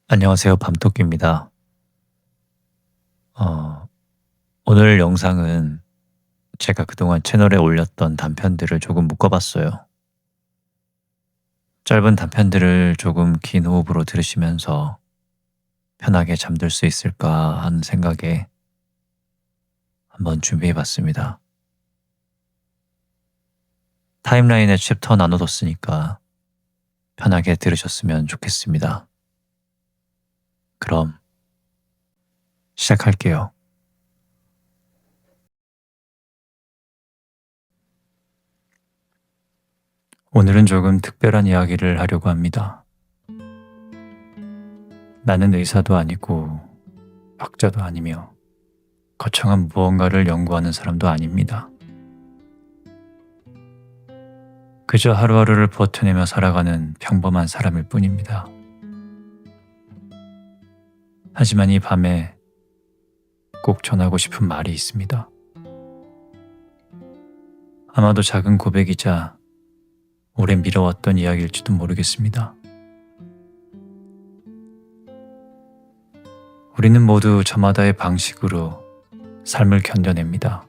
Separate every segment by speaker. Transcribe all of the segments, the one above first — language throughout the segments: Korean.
Speaker 1: 안녕하세요. 밤토끼입니다. 어, 오늘 영상은 제가 그동안 채널에 올렸던 단편들을 조금 묶어봤어요. 짧은 단편들을 조금 긴 호흡으로 들으시면서 편하게 잠들 수 있을까 하는 생각에 한번 준비해봤습니다. 타임라인에 챕터 나눠뒀으니까 편하게 들으셨으면 좋겠습니다. 그럼 시작할게요. 오늘은 조금 특별한 이야기를 하려고 합니다. 나는 의사도 아니고 학자도 아니며 거창한 무언가를 연구하는 사람도 아닙니다. 그저 하루하루를 버텨내며 살아가는 평범한 사람일 뿐입니다. 하지만 이 밤에 꼭 전하고 싶은 말이 있습니다. 아마도 작은 고백이자 오래 미뤄왔던 이야기일지도 모르겠습니다. 우리는 모두 저마다의 방식으로 삶을 견뎌냅니다.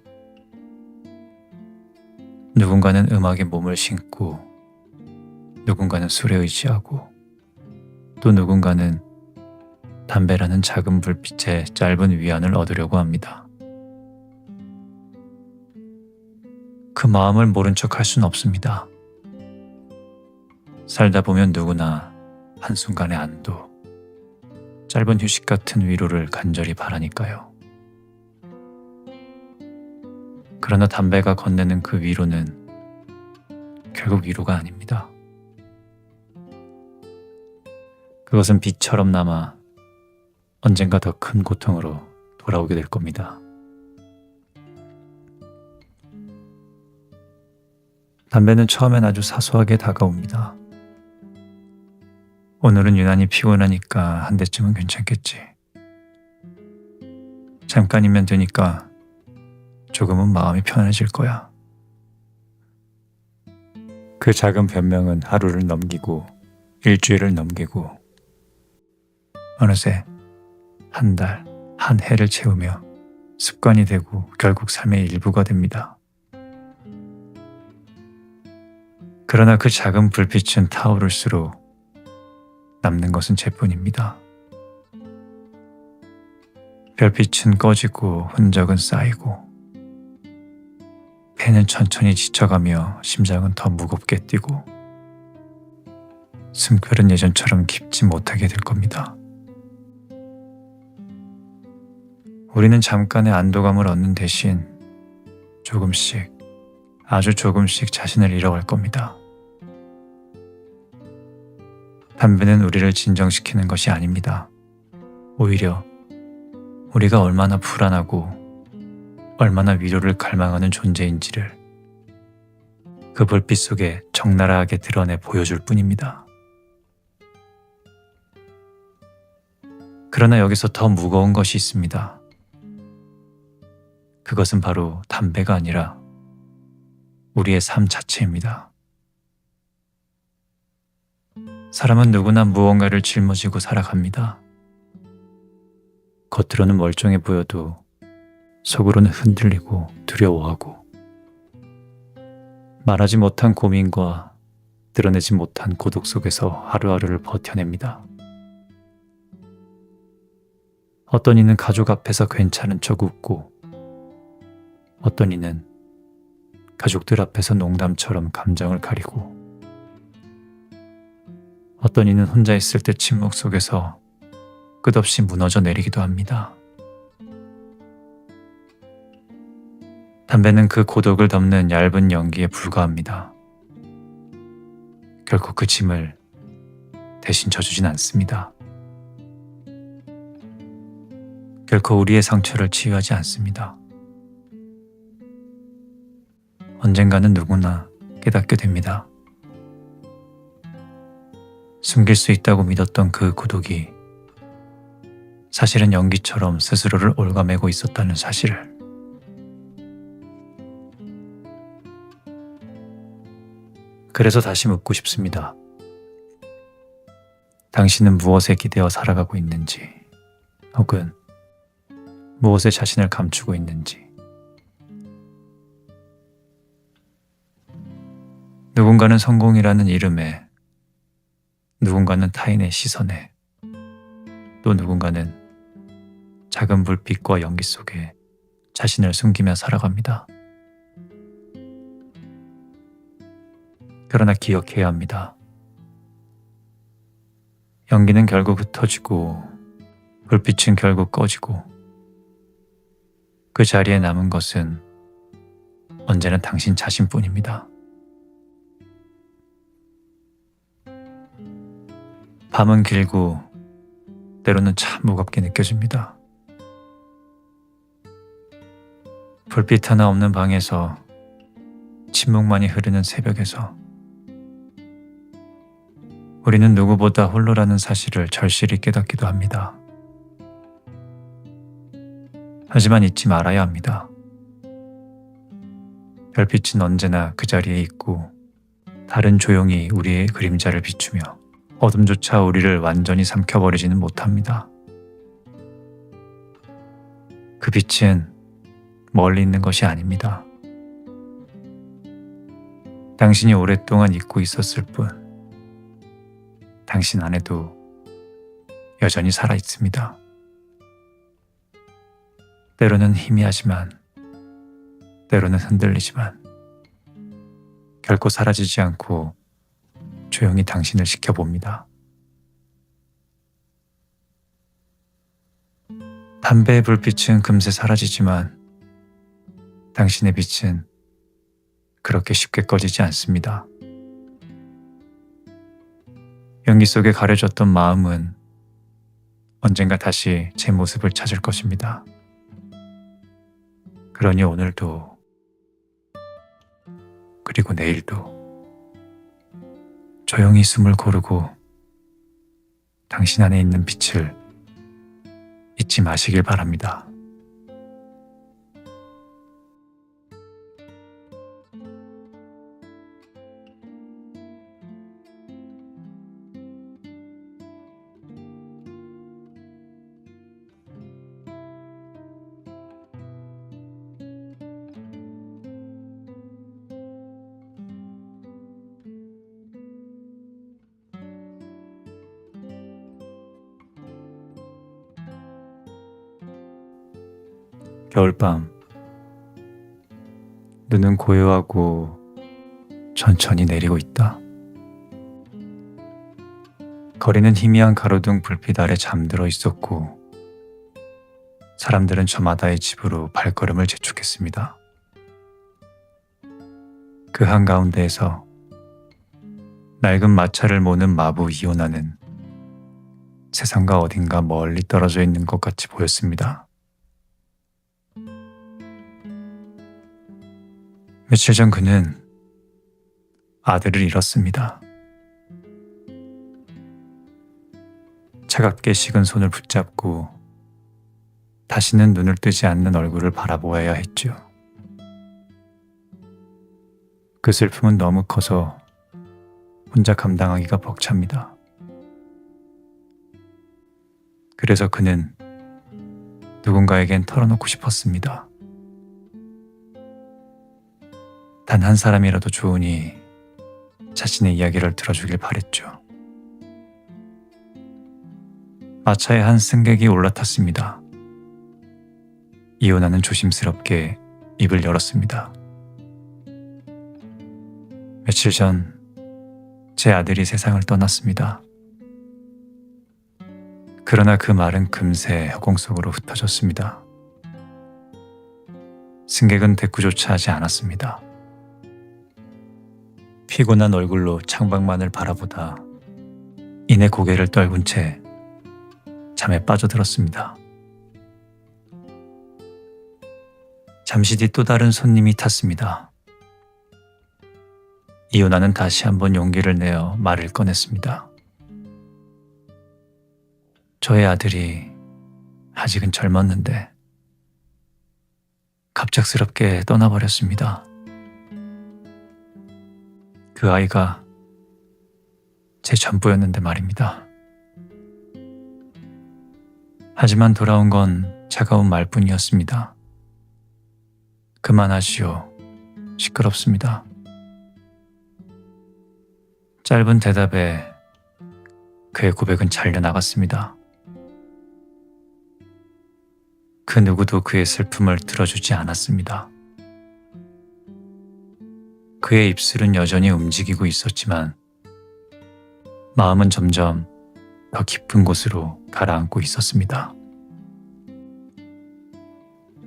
Speaker 1: 누군가는 음악에 몸을 심고, 누군가는 술에 의지하고, 또 누군가는 담배라는 작은 불빛에 짧은 위안을 얻으려고 합니다. 그 마음을 모른 척 할 순 없습니다. 살다 보면 누구나 한순간의 안도, 짧은 휴식 같은 위로를 간절히 바라니까요. 그러나 담배가 건네는 그 위로는 결국 위로가 아닙니다. 그것은 빛처럼 남아 언젠가 더 큰 고통으로 돌아오게 될 겁니다. 담배는 처음엔 아주 사소하게 다가옵니다. 오늘은 유난히 피곤하니까 한 대쯤은 괜찮겠지. 잠깐이면 되니까 조금은 마음이 편해질 거야. 그 작은 변명은 하루를 넘기고 일주일을 넘기고 어느새 한 달, 한 해를 채우며 습관이 되고 결국 삶의 일부가 됩니다. 그러나 그 작은 불빛은 타오를수록 남는 것은 재뿐입니다. 별빛은 꺼지고 흔적은 쌓이고 폐는 천천히 지쳐가며 심장은 더 무겁게 뛰고 숨결은 예전처럼 깊지 못하게 될 겁니다. 우리는 잠깐의 안도감을 얻는 대신 조금씩, 아주 조금씩 자신을 잃어갈 겁니다. 담배는 우리를 진정시키는 것이 아닙니다. 오히려 우리가 얼마나 불안하고 얼마나 위로를 갈망하는 존재인지를 그 불빛 속에 적나라하게 드러내 보여줄 뿐입니다. 그러나 여기서 더 무거운 것이 있습니다. 그것은 바로 담배가 아니라 우리의 삶 자체입니다. 사람은 누구나 무언가를 짊어지고 살아갑니다. 겉으로는 멀쩡해 보여도 속으로는 흔들리고 두려워하고 말하지 못한 고민과 드러내지 못한 고독 속에서 하루하루를 버텨냅니다. 어떤 이는 가족 앞에서 괜찮은 척 웃고 어떤 이는 가족들 앞에서 농담처럼 감정을 가리고 어떤 이는 혼자 있을 때 침묵 속에서 끝없이 무너져 내리기도 합니다. 담배는 그 고독을 덮는 얇은 연기에 불과합니다. 결코 그 짐을 대신 져주진 않습니다. 결코 우리의 상처를 치유하지 않습니다. 언젠가는 누구나 깨닫게 됩니다. 숨길 수 있다고 믿었던 그 고독이 사실은 연기처럼 스스로를 옭아매고 있었다는 사실을. 그래서 다시 묻고 싶습니다. 당신은 무엇에 기대어 살아가고 있는지, 혹은 무엇에 자신을 감추고 있는지. 누군가는 성공이라는 이름에, 누군가는 타인의 시선에, 또 누군가는 작은 불빛과 연기 속에 자신을 숨기며 살아갑니다. 그러나 기억해야 합니다. 연기는 결국 흩어지고 불빛은 결국 꺼지고 그 자리에 남은 것은 언제나 당신 자신뿐입니다. 밤은 길고 때로는 참 무겁게 느껴집니다. 불빛 하나 없는 방에서, 침묵만이 흐르는 새벽에서 우리는 누구보다 홀로라는 사실을 절실히 깨닫기도 합니다. 하지만 잊지 말아야 합니다. 별빛은 언제나 그 자리에 있고 달은 조용히 우리의 그림자를 비추며 어둠조차 우리를 완전히 삼켜버리지는 못합니다. 그 빛은 멀리 있는 것이 아닙니다. 당신이 오랫동안 잊고 있었을 뿐, 당신 안에도 여전히 살아있습니다. 때로는 희미하지만, 때로는 흔들리지만 결코 사라지지 않고 조용히 당신을 지켜봅니다. 담배의 불빛은 금세 사라지지만 당신의 빛은 그렇게 쉽게 꺼지지 않습니다. 연기 속에 가려졌던 마음은 언젠가 다시 제 모습을 찾을 것입니다. 그러니 오늘도, 그리고 내일도 조용히 숨을 고르고 당신 안에 있는 빛을 잊지 마시길 바랍니다. 겨울밤, 눈은 고요하고 천천히 내리고 있다. 거리는 희미한 가로등 불빛 아래 잠들어 있었고 사람들은 저마다의 집으로 발걸음을 재촉했습니다. 그 한가운데에서 낡은 마차를 모는 마부 이오나는 세상과 어딘가 멀리 떨어져 있는 것 같이 보였습니다. 며칠 전 그는 아들을 잃었습니다. 차갑게 식은 손을 붙잡고 다시는 눈을 뜨지 않는 얼굴을 바라보아야 했죠. 그 슬픔은 너무 커서 혼자 감당하기가 벅찹니다. 그래서 그는 누군가에겐 털어놓고 싶었습니다. 단 한 사람이라도 좋으니 자신의 이야기를 들어주길 바랬죠. 마차에 한 승객이 올라탔습니다. 이오나는 조심스럽게 입을 열었습니다. 며칠 전 제 아들이 세상을 떠났습니다. 그러나 그 말은 금세 허공 속으로 흩어졌습니다. 승객은 대꾸조차 하지 않았습니다. 피곤한 얼굴로 창밖만을 바라보다 이내 고개를 떨군 채 잠에 빠져들었습니다. 잠시 뒤 또 다른 손님이 탔습니다. 이오나는 다시 한번 용기를 내어 말을 꺼냈습니다. 저의 아들이 아직은 젊었는데 갑작스럽게 떠나버렸습니다. 그 아이가 제 전부였는데 말입니다. 하지만 돌아온 건 차가운 말뿐이었습니다. 그만하시오. 시끄럽습니다. 짧은 대답에 그의 고백은 잘려나갔습니다. 그 누구도 그의 슬픔을 들어주지 않았습니다. 그의 입술은 여전히 움직이고 있었지만 마음은 점점 더 깊은 곳으로 가라앉고 있었습니다.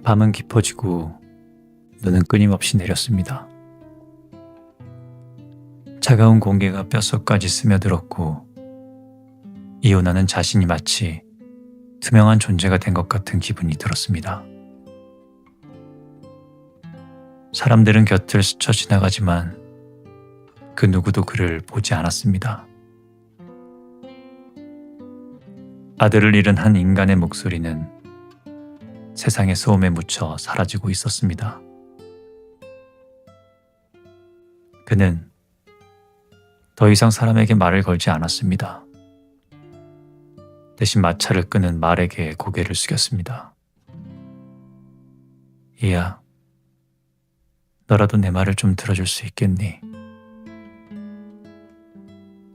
Speaker 1: 밤은 깊어지고 눈은 끊임없이 내렸습니다. 차가운 공기가 뼛속까지 스며들었고 이오나는 자신이 마치 투명한 존재가 된 것 같은 기분이 들었습니다. 사람들은 곁을 스쳐 지나가지만 그 누구도 그를 보지 않았습니다. 아들을 잃은 한 인간의 목소리는 세상의 소음에 묻혀 사라지고 있었습니다. 그는 더 이상 사람에게 말을 걸지 않았습니다. 대신 마차를 끄는 말에게 고개를 숙였습니다. 이야, 너라도 내 말을 좀 들어줄 수 있겠니?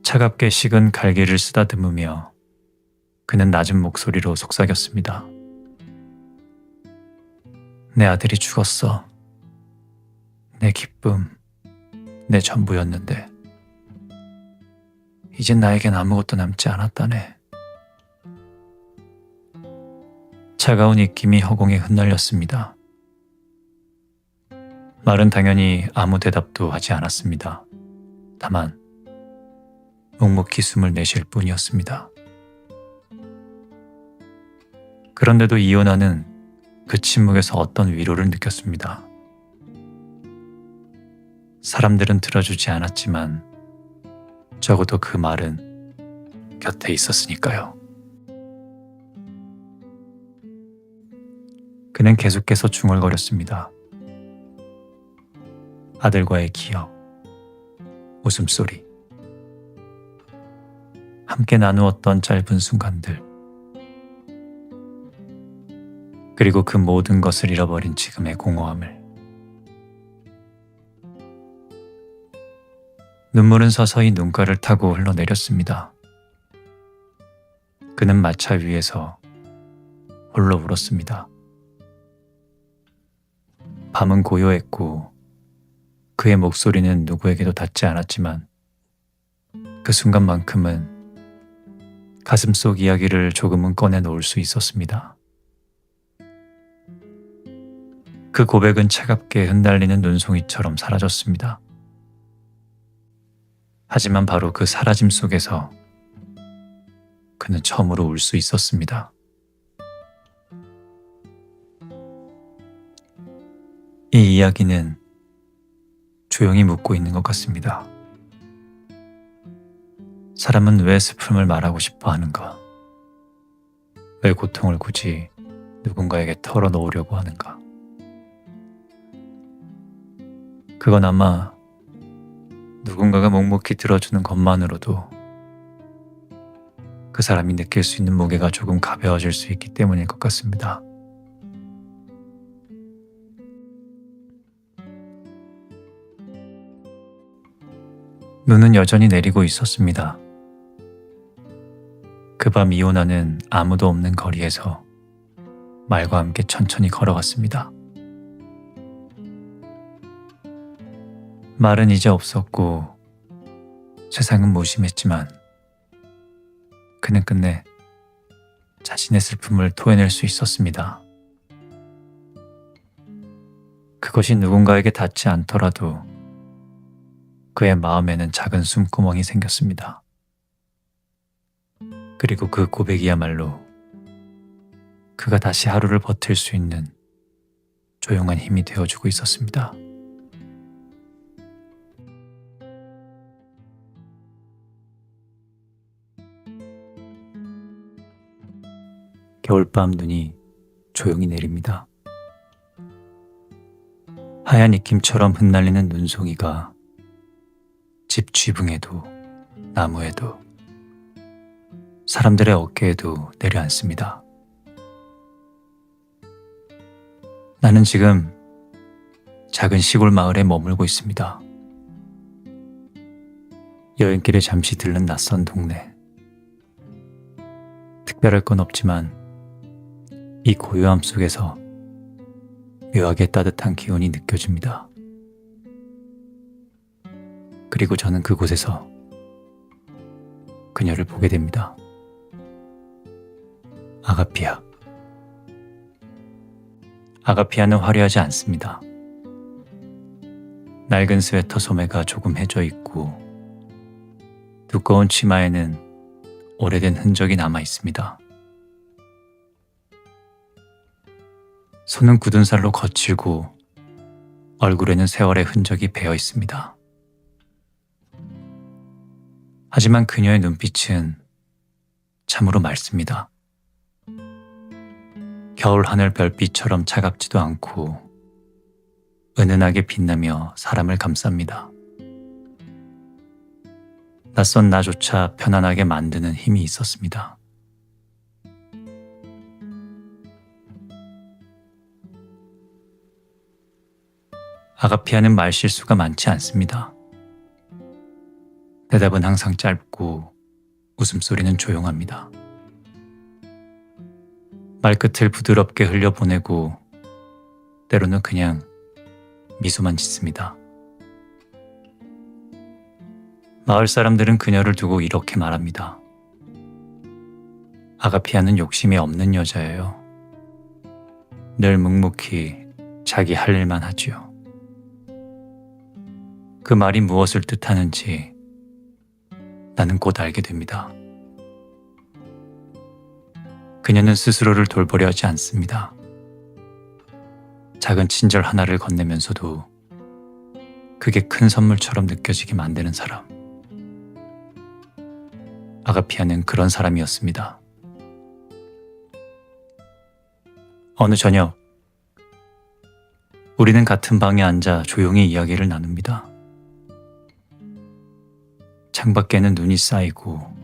Speaker 1: 차갑게 식은 갈기를 쓰다듬으며 그는 낮은 목소리로 속삭였습니다. 내 아들이 죽었어. 내 기쁨, 내 전부였는데 이젠 나에겐 아무것도 남지 않았다네. 차가운 입김이 허공에 흩날렸습니다. 말은 당연히 아무 대답도 하지 않았습니다. 다만 묵묵히 숨을 내쉴 뿐이었습니다. 그런데도 이오나는 그 침묵에서 어떤 위로를 느꼈습니다. 사람들은 들어주지 않았지만 적어도 그 말은 곁에 있었으니까요. 그는 계속해서 중얼거렸습니다. 아들과의 기억, 웃음소리, 함께 나누었던 짧은 순간들, 그리고 그 모든 것을 잃어버린 지금의 공허함을. 눈물은 서서히 눈가를 타고 흘러내렸습니다. 그는 마차 위에서 홀로 울었습니다. 밤은 고요했고 그의 목소리는 누구에게도 닿지 않았지만 그 순간만큼은 가슴속 이야기를 조금은 꺼내놓을 수 있었습니다. 그 고백은 차갑게 흩날리는 눈송이처럼 사라졌습니다. 하지만 바로 그 사라짐 속에서 그는 처음으로 울 수 있었습니다. 이 이야기는 조용히 묻고 있는 것 같습니다. 사람은 왜 슬픔을 말하고 싶어 하는가? 왜 고통을 굳이 누군가에게 털어놓으려고 하는가? 그건 아마 누군가가 묵묵히 들어주는 것만으로도 그 사람이 느낄 수 있는 무게가 조금 가벼워질 수 있기 때문일 것 같습니다. 눈은 여전히 내리고 있었습니다. 그 밤 이오나는 아무도 없는 거리에서 말과 함께 천천히 걸어갔습니다. 말은 이제 없었고 세상은 무심했지만 그는 끝내 자신의 슬픔을 토해낼 수 있었습니다. 그것이 누군가에게 닿지 않더라도 그의 마음에는 작은 숨구멍이 생겼습니다. 그리고 그 고백이야말로 그가 다시 하루를 버틸 수 있는 조용한 힘이 되어주고 있었습니다. 겨울밤 눈이 조용히 내립니다. 하얀 입김처럼 흩날리는 눈송이가 집 지붕에도 나무에도 사람들의 어깨에도 내려앉습니다. 나는 지금 작은 시골 마을에 머물고 있습니다. 여행길에 잠시 들른 낯선 동네. 특별할 건 없지만 이 고요함 속에서 묘하게 따뜻한 기운이 느껴집니다. 그리고 저는 그곳에서 그녀를 보게 됩니다. 아가피아. 아가피아는 화려하지 않습니다. 낡은 스웨터 소매가 조금 해져 있고 두꺼운 치마에는 오래된 흔적이 남아 있습니다. 손은 굳은 살로 거칠고 얼굴에는 세월의 흔적이 배어 있습니다. 하지만 그녀의 눈빛은 참으로 맑습니다. 겨울 하늘 별빛처럼 차갑지도 않고 은은하게 빛나며 사람을 감쌉니다. 낯선 나조차 편안하게 만드는 힘이 있었습니다. 아가피아는 말실수가 많지 않습니다. 대답은 항상 짧고 웃음소리는 조용합니다. 말끝을 부드럽게 흘려보내고 때로는 그냥 미소만 짓습니다. 마을 사람들은 그녀를 두고 이렇게 말합니다. 아가피아는 욕심이 없는 여자예요. 늘 묵묵히 자기 할 일만 하지요. 그 말이 무엇을 뜻하는지 나는 곧 알게 됩니다. 그녀는 스스로를 돌보려 하지 않습니다. 작은 친절 하나를 건네면서도 그게 큰 선물처럼 느껴지게 만드는 사람. 아가피아는 그런 사람이었습니다. 어느 저녁, 우리는 같은 방에 앉아 조용히 이야기를 나눕니다. 창밖에는 눈이 쌓이고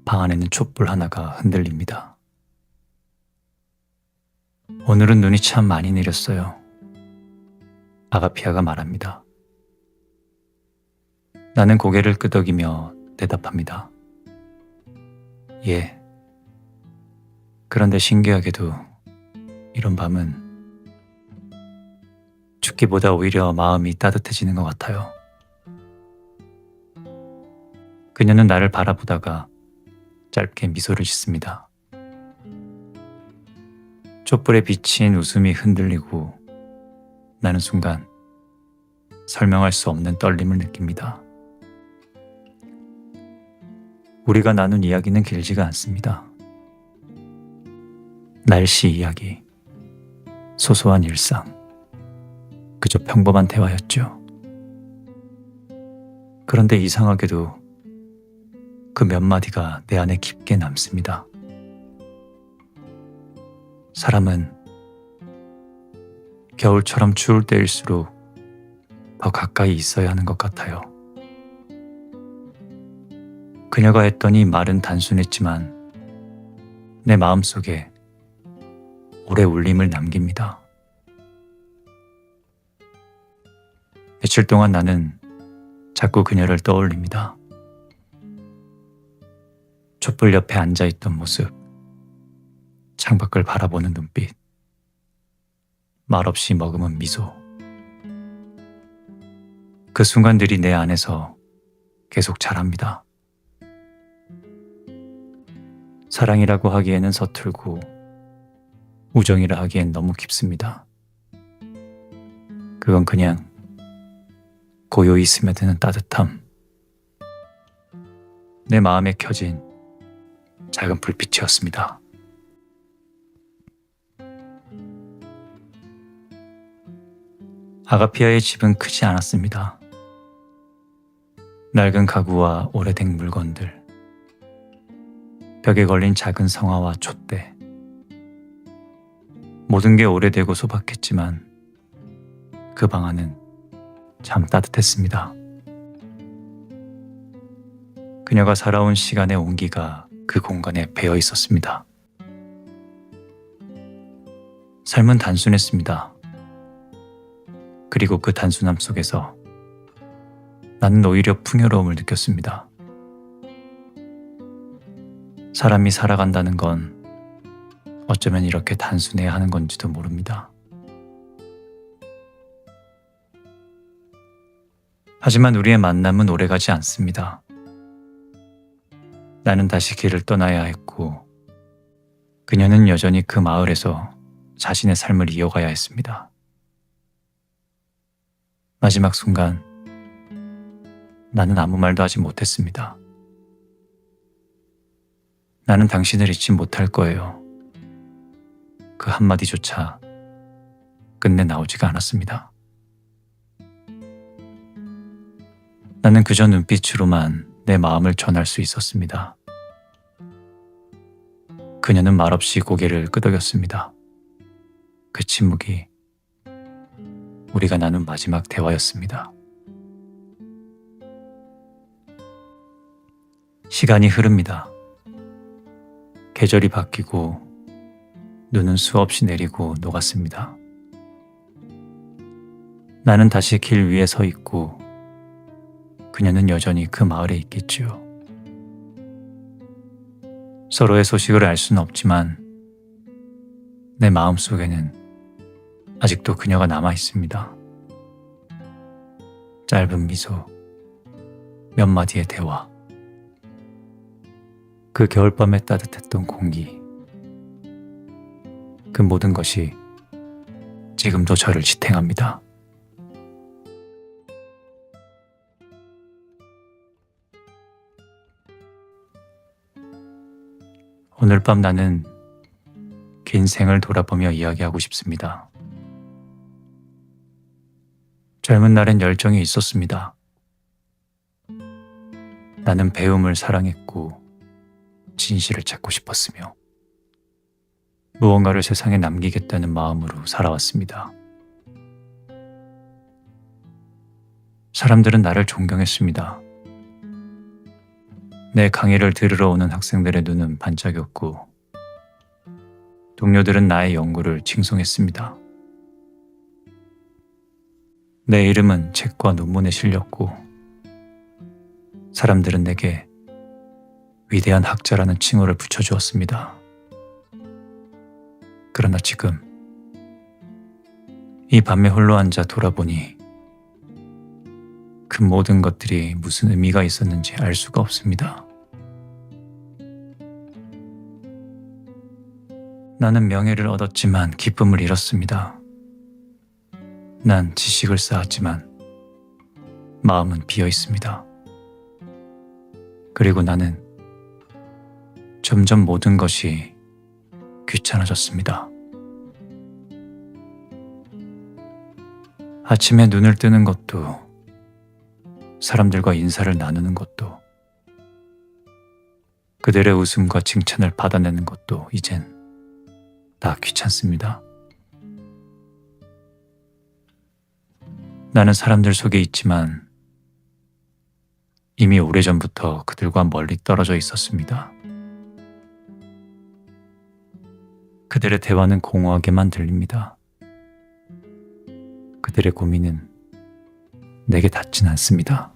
Speaker 1: 방 안에는 촛불 하나가 흔들립니다. 오늘은 눈이 참 많이 내렸어요. 아가피아가 말합니다. 나는 고개를 끄덕이며 대답합니다. 예. 그런데 신기하게도 이런 밤은 춥기보다 오히려 마음이 따뜻해지는 것 같아요. 그녀는 나를 바라보다가 짧게 미소를 짓습니다. 촛불에 비친 웃음이 흔들리고 나는 순간 설명할 수 없는 떨림을 느낍니다. 우리가 나눈 이야기는 길지가 않습니다. 날씨 이야기, 소소한 일상, 그저 평범한 대화였죠. 그런데 이상하게도 그 몇 마디가 내 안에 깊게 남습니다. 사람은 겨울처럼 추울 때일수록 더 가까이 있어야 하는 것 같아요. 그녀가 했던 이 말은 단순했지만 내 마음속에 오래 울림을 남깁니다. 며칠 동안 나는 자꾸 그녀를 떠올립니다. 촛불 옆에 앉아있던 모습, 창밖을 바라보는 눈빛, 말없이 머금은 미소. 그 순간들이 내 안에서 계속 자랍니다. 사랑이라고 하기에는 서툴고 우정이라 하기엔 너무 깊습니다. 그건 그냥 고요히 스며드는 따뜻함. 내 마음에 켜진 작은 불빛이었습니다. 아가피아의 집은 크지 않았습니다. 낡은 가구와 오래된 물건들, 벽에 걸린 작은 성화와 촛대. 모든 게 오래되고 소박했지만 그 방 안은 참 따뜻했습니다. 그녀가 살아온 시간의 온기가 그 공간에 배어 있었습니다. 삶은 단순했습니다. 그리고 그 단순함 속에서 나는 오히려 풍요로움을 느꼈습니다. 사람이 살아간다는 건 어쩌면 이렇게 단순해야 하는 건지도 모릅니다. 하지만 우리의 만남은 오래가지 않습니다. 나는 다시 길을 떠나야 했고, 그녀는 여전히 그 마을에서 자신의 삶을 이어가야 했습니다. 마지막 순간, 나는 아무 말도 하지 못했습니다. 나는 당신을 잊지 못할 거예요. 그 한마디조차 끝내 나오지가 않았습니다. 나는 그저 눈빛으로만 내 마음을 전할 수 있었습니다. 그녀는 말없이 고개를 끄덕였습니다. 그 침묵이 우리가 나눈 마지막 대화였습니다. 시간이 흐릅니다. 계절이 바뀌고 눈은 수없이 내리고 녹았습니다. 나는 다시 길 위에 서 있고 그녀는 여전히 그 마을에 있겠지요. 서로의 소식을 알 수는 없지만 내 마음속에는 아직도 그녀가 남아 있습니다. 짧은 미소, 몇 마디의 대화, 그 겨울밤에 따뜻했던 공기, 그 모든 것이 지금도 저를 지탱합니다. 오늘 밤 나는 긴 생을 돌아보며 이야기하고 싶습니다. 젊은 날엔 열정이 있었습니다. 나는 배움을 사랑했고 진실을 찾고 싶었으며 무언가를 세상에 남기겠다는 마음으로 살아왔습니다. 사람들은 나를 존경했습니다. 내 강의를 들으러 오는 학생들의 눈은 반짝였고 동료들은 나의 연구를 칭송했습니다. 내 이름은 책과 논문에 실렸고 사람들은 내게 위대한 학자라는 칭호를 붙여주었습니다. 그러나 지금 이 밤에 홀로 앉아 돌아보니 그 모든 것들이 무슨 의미가 있었는지 알 수가 없습니다. 나는 명예를 얻었지만 기쁨을 잃었습니다. 난 지식을 쌓았지만 마음은 비어 있습니다. 그리고 나는 점점 모든 것이 귀찮아졌습니다. 아침에 눈을 뜨는 것도 사람들과 인사를 나누는 것도 그들의 웃음과 칭찬을 받아내는 것도 이젠 다 귀찮습니다. 나는 사람들 속에 있지만 이미 오래전부터 그들과 멀리 떨어져 있었습니다. 그들의 대화는 공허하게만 들립니다. 그들의 고민은 내게 닿진 않습니다.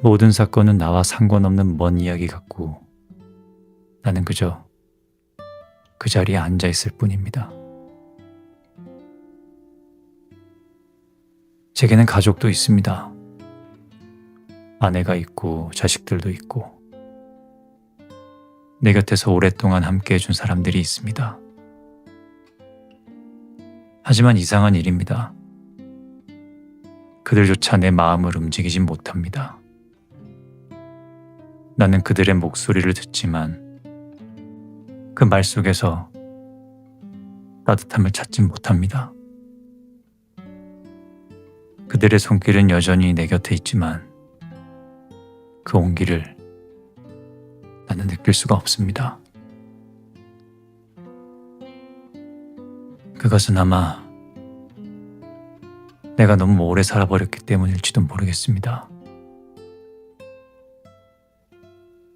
Speaker 1: 모든 사건은 나와 상관없는 먼 이야기 같고 나는 그저 그 자리에 앉아 있을 뿐입니다. 제게는 가족도 있습니다. 아내가 있고 자식들도 있고 내 곁에서 오랫동안 함께 해준 사람들이 있습니다. 하지만 이상한 일입니다. 그들조차 내 마음을 움직이진 못합니다. 나는 그들의 목소리를 듣지만 그 말 속에서 따뜻함을 찾진 못합니다. 그들의 손길은 여전히 내 곁에 있지만 그 온기를 나는 느낄 수가 없습니다. 그것은 아마 내가 너무 오래 살아버렸기 때문일지도 모르겠습니다.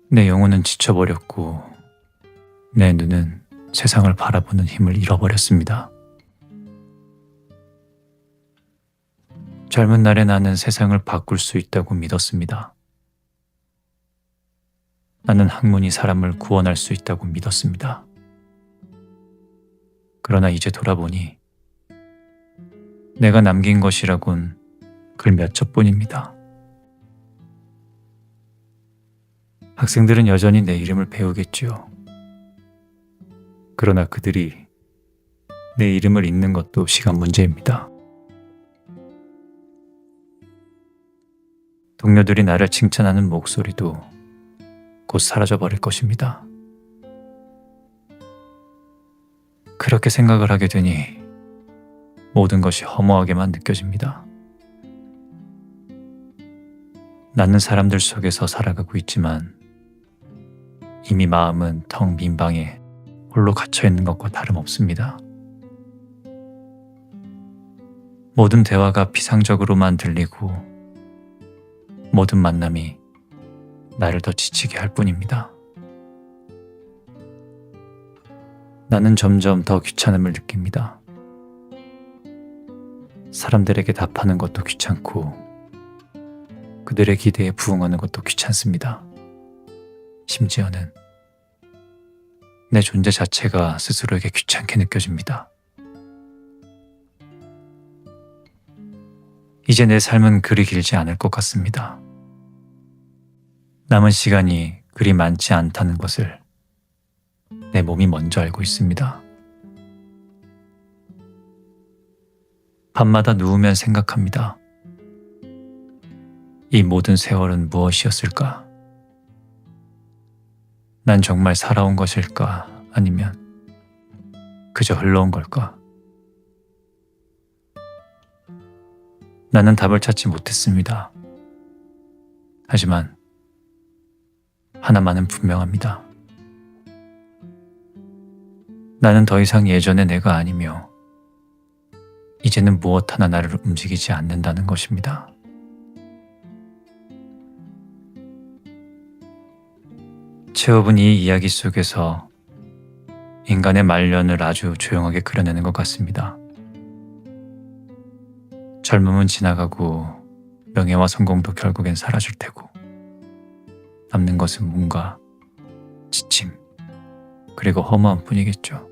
Speaker 1: 내 영혼은 지쳐버렸고 내 눈은 세상을 바라보는 힘을 잃어버렸습니다. 젊은 날에 나는 세상을 바꿀 수 있다고 믿었습니다. 나는 학문이 사람을 구원할 수 있다고 믿었습니다. 그러나 이제 돌아보니 내가 남긴 것이라곤 글 몇 첩뿐입니다. 학생들은 여전히 내 이름을 배우겠지요. 그러나 그들이 내 이름을 잊는 것도 시간 문제입니다. 동료들이 나를 칭찬하는 목소리도 곧 사라져버릴 것입니다. 그렇게 생각을 하게 되니 모든 것이 허무하게만 느껴집니다. 나는 사람들 속에서 살아가고 있지만 이미 마음은 텅 빈 방에 홀로 갇혀 있는 것과 다름없습니다. 모든 대화가 피상적으로만 들리고 모든 만남이 나를 더 지치게 할 뿐입니다. 나는 점점 더 귀찮음을 느낍니다. 사람들에게 답하는 것도 귀찮고 그들의 기대에 부응하는 것도 귀찮습니다. 심지어는 내 존재 자체가 스스로에게 귀찮게 느껴집니다. 이제 내 삶은 그리 길지 않을 것 같습니다. 남은 시간이 그리 많지 않다는 것을 내 몸이 먼저 알고 있습니다. 밤마다 누우면 생각합니다. 이 모든 세월은 무엇이었을까? 난 정말 살아온 것일까? 아니면 그저 흘러온 걸까? 나는 답을 찾지 못했습니다. 하지만 하나만은 분명합니다. 나는 더 이상 예전의 내가 아니며 이제는 무엇 하나 나를 움직이지 않는다는 것입니다. 체홉은 이 이야기 속에서 인간의 말년을 아주 조용하게 그려내는 것 같습니다. 젊음은 지나가고 명예와 성공도 결국엔 사라질 테고 남는 것은 뭔가 지침 그리고 허무함 뿐이겠죠.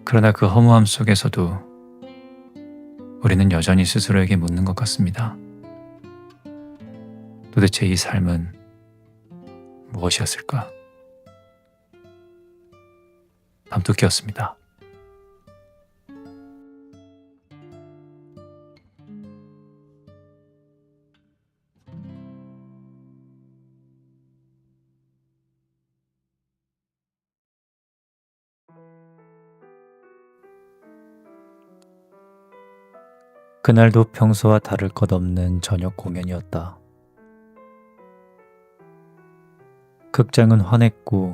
Speaker 1: 그러나 그 허무함 속에서도 우리는 여전히 스스로에게 묻는 것 같습니다. 도대체 이 삶은 무엇이었을까? 밤토끼였습니다. 그날도 평소와 다를 것 없는 저녁 공연이었다. 극장은 환했고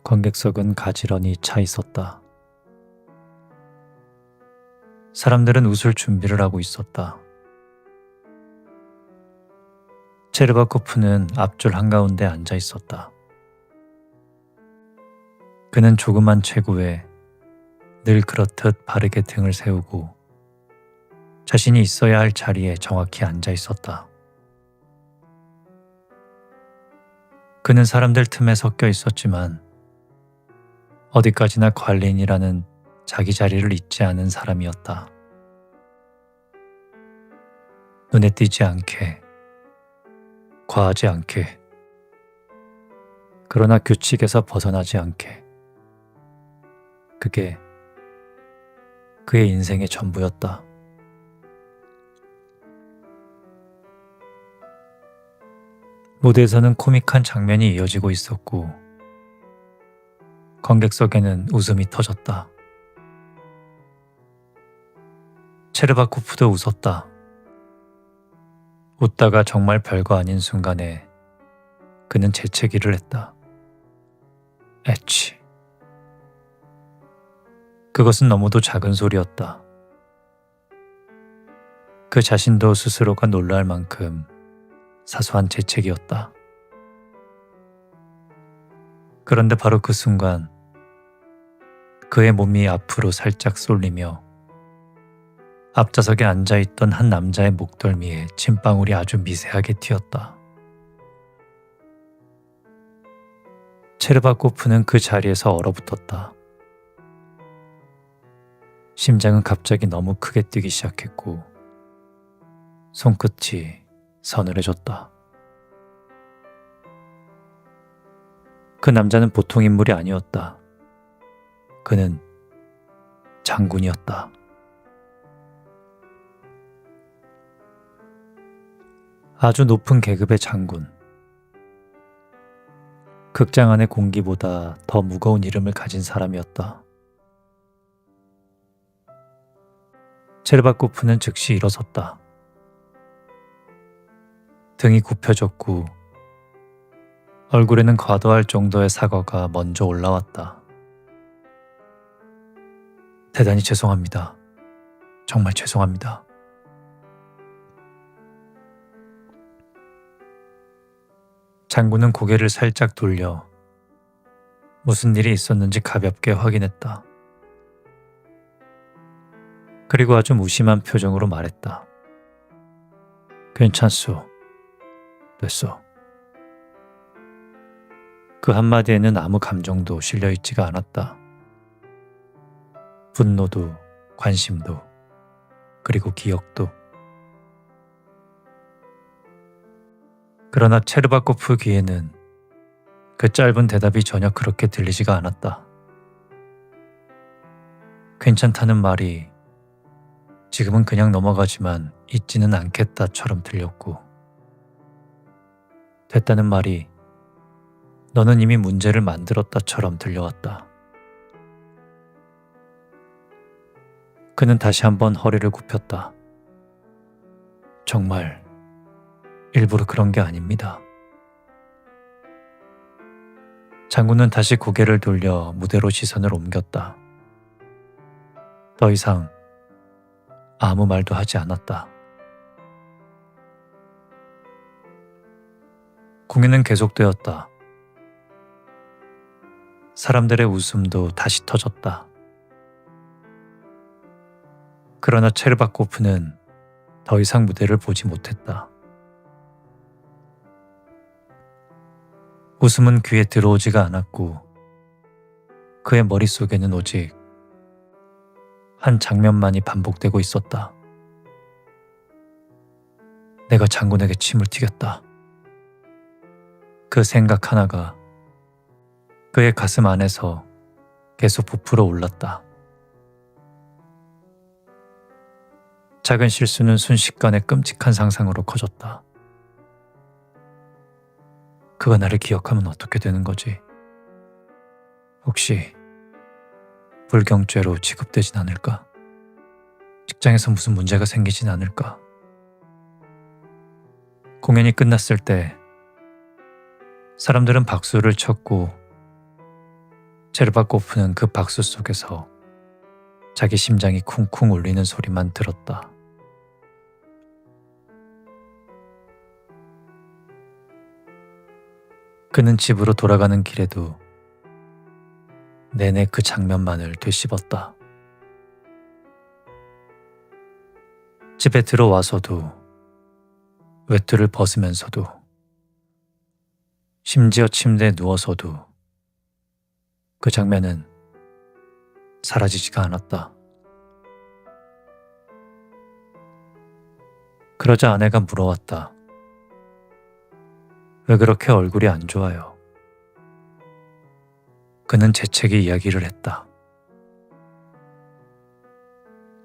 Speaker 1: 관객석은 가지런히 차 있었다. 사람들은 웃을 준비를 하고 있었다. 체르바코프는 앞줄 한가운데 앉아 있었다. 그는 조그만 체구에 늘 그렇듯 바르게 등을 세우고 자신이 있어야 할 자리에 정확히 앉아 있었다. 그는 사람들 틈에 섞여 있었지만 어디까지나 관리인이라는 자기 자리를 잊지 않은 사람이었다. 눈에 띄지 않게, 과하지 않게, 그러나 규칙에서 벗어나지 않게. 그게 그의 인생의 전부였다. 무대에서는 코믹한 장면이 이어지고 있었고 관객석에는 웃음이 터졌다. 체르바코프도 웃었다. 웃다가 정말 별거 아닌 순간에 그는 재채기를 했다. 에치. 그것은 너무도 작은 소리였다. 그 자신도 스스로가 놀랄 만큼 사소한 재채기였다. 그런데 바로 그 순간 그의 몸이 앞으로 살짝 쏠리며 앞좌석에 앉아있던 한 남자의 목덜미에 침방울이 아주 미세하게 튀었다. 체르바코프는 그 자리에서 얼어붙었다. 심장은 갑자기 너무 크게 뛰기 시작했고 손끝이 서늘해졌다. 그 남자는 보통 인물이 아니었다. 그는 장군이었다. 아주 높은 계급의 장군. 극장 안의 공기보다 더 무거운 이름을 가진 사람이었다. 체르바코프는 즉시 일어섰다. 등이 굽혀졌고 얼굴에는 과도할 정도의 사과가 먼저 올라왔다. 대단히 죄송합니다. 정말 죄송합니다. 장군은 고개를 살짝 돌려 무슨 일이 있었는지 가볍게 확인했다. 그리고 아주 무심한 표정으로 말했다. 괜찮소. 됐어. 그 한마디에는 아무 감정도 실려있지가 않았다. 분노도, 관심도, 그리고 기억도. 그러나 체르바코프 귀에는 그 짧은 대답이 전혀 그렇게 들리지가 않았다. 괜찮다는 말이 지금은 그냥 넘어가지만 잊지는 않겠다처럼 들렸고, 됐다는 말이 너는 이미 문제를 만들었다처럼 들려왔다. 그는 다시 한번 허리를 굽혔다. 정말 일부러 그런 게 아닙니다. 장군은 다시 고개를 돌려 무대로 시선을 옮겼다. 더 이상 아무 말도 하지 않았다. 공연은 계속되었다. 사람들의 웃음도 다시 터졌다. 그러나 체르바코프는 더 이상 무대를 보지 못했다. 웃음은 귀에 들어오지가 않았고 그의 머릿속에는 오직 한 장면만이 반복되고 있었다. 내가 장군에게 침을 튀겼다. 그 생각 하나가 그의 가슴 안에서 계속 부풀어 올랐다. 작은 실수는 순식간에 끔찍한 상상으로 커졌다. 그가 나를 기억하면 어떻게 되는 거지? 혹시 불경죄로 취급되진 않을까? 직장에서 무슨 문제가 생기진 않을까? 공연이 끝났을 때 사람들은 박수를 쳤고 체르바코프는 그 박수 속에서 자기 심장이 쿵쿵 울리는 소리만 들었다. 그는 집으로 돌아가는 길에도 내내 그 장면만을 되씹었다. 집에 들어와서도 외투를 벗으면서도 심지어 침대에 누워서도 그 장면은 사라지지가 않았다. 그러자 아내가 물어왔다. 왜 그렇게 얼굴이 안 좋아요? 그는 재채기 이야기를 했다.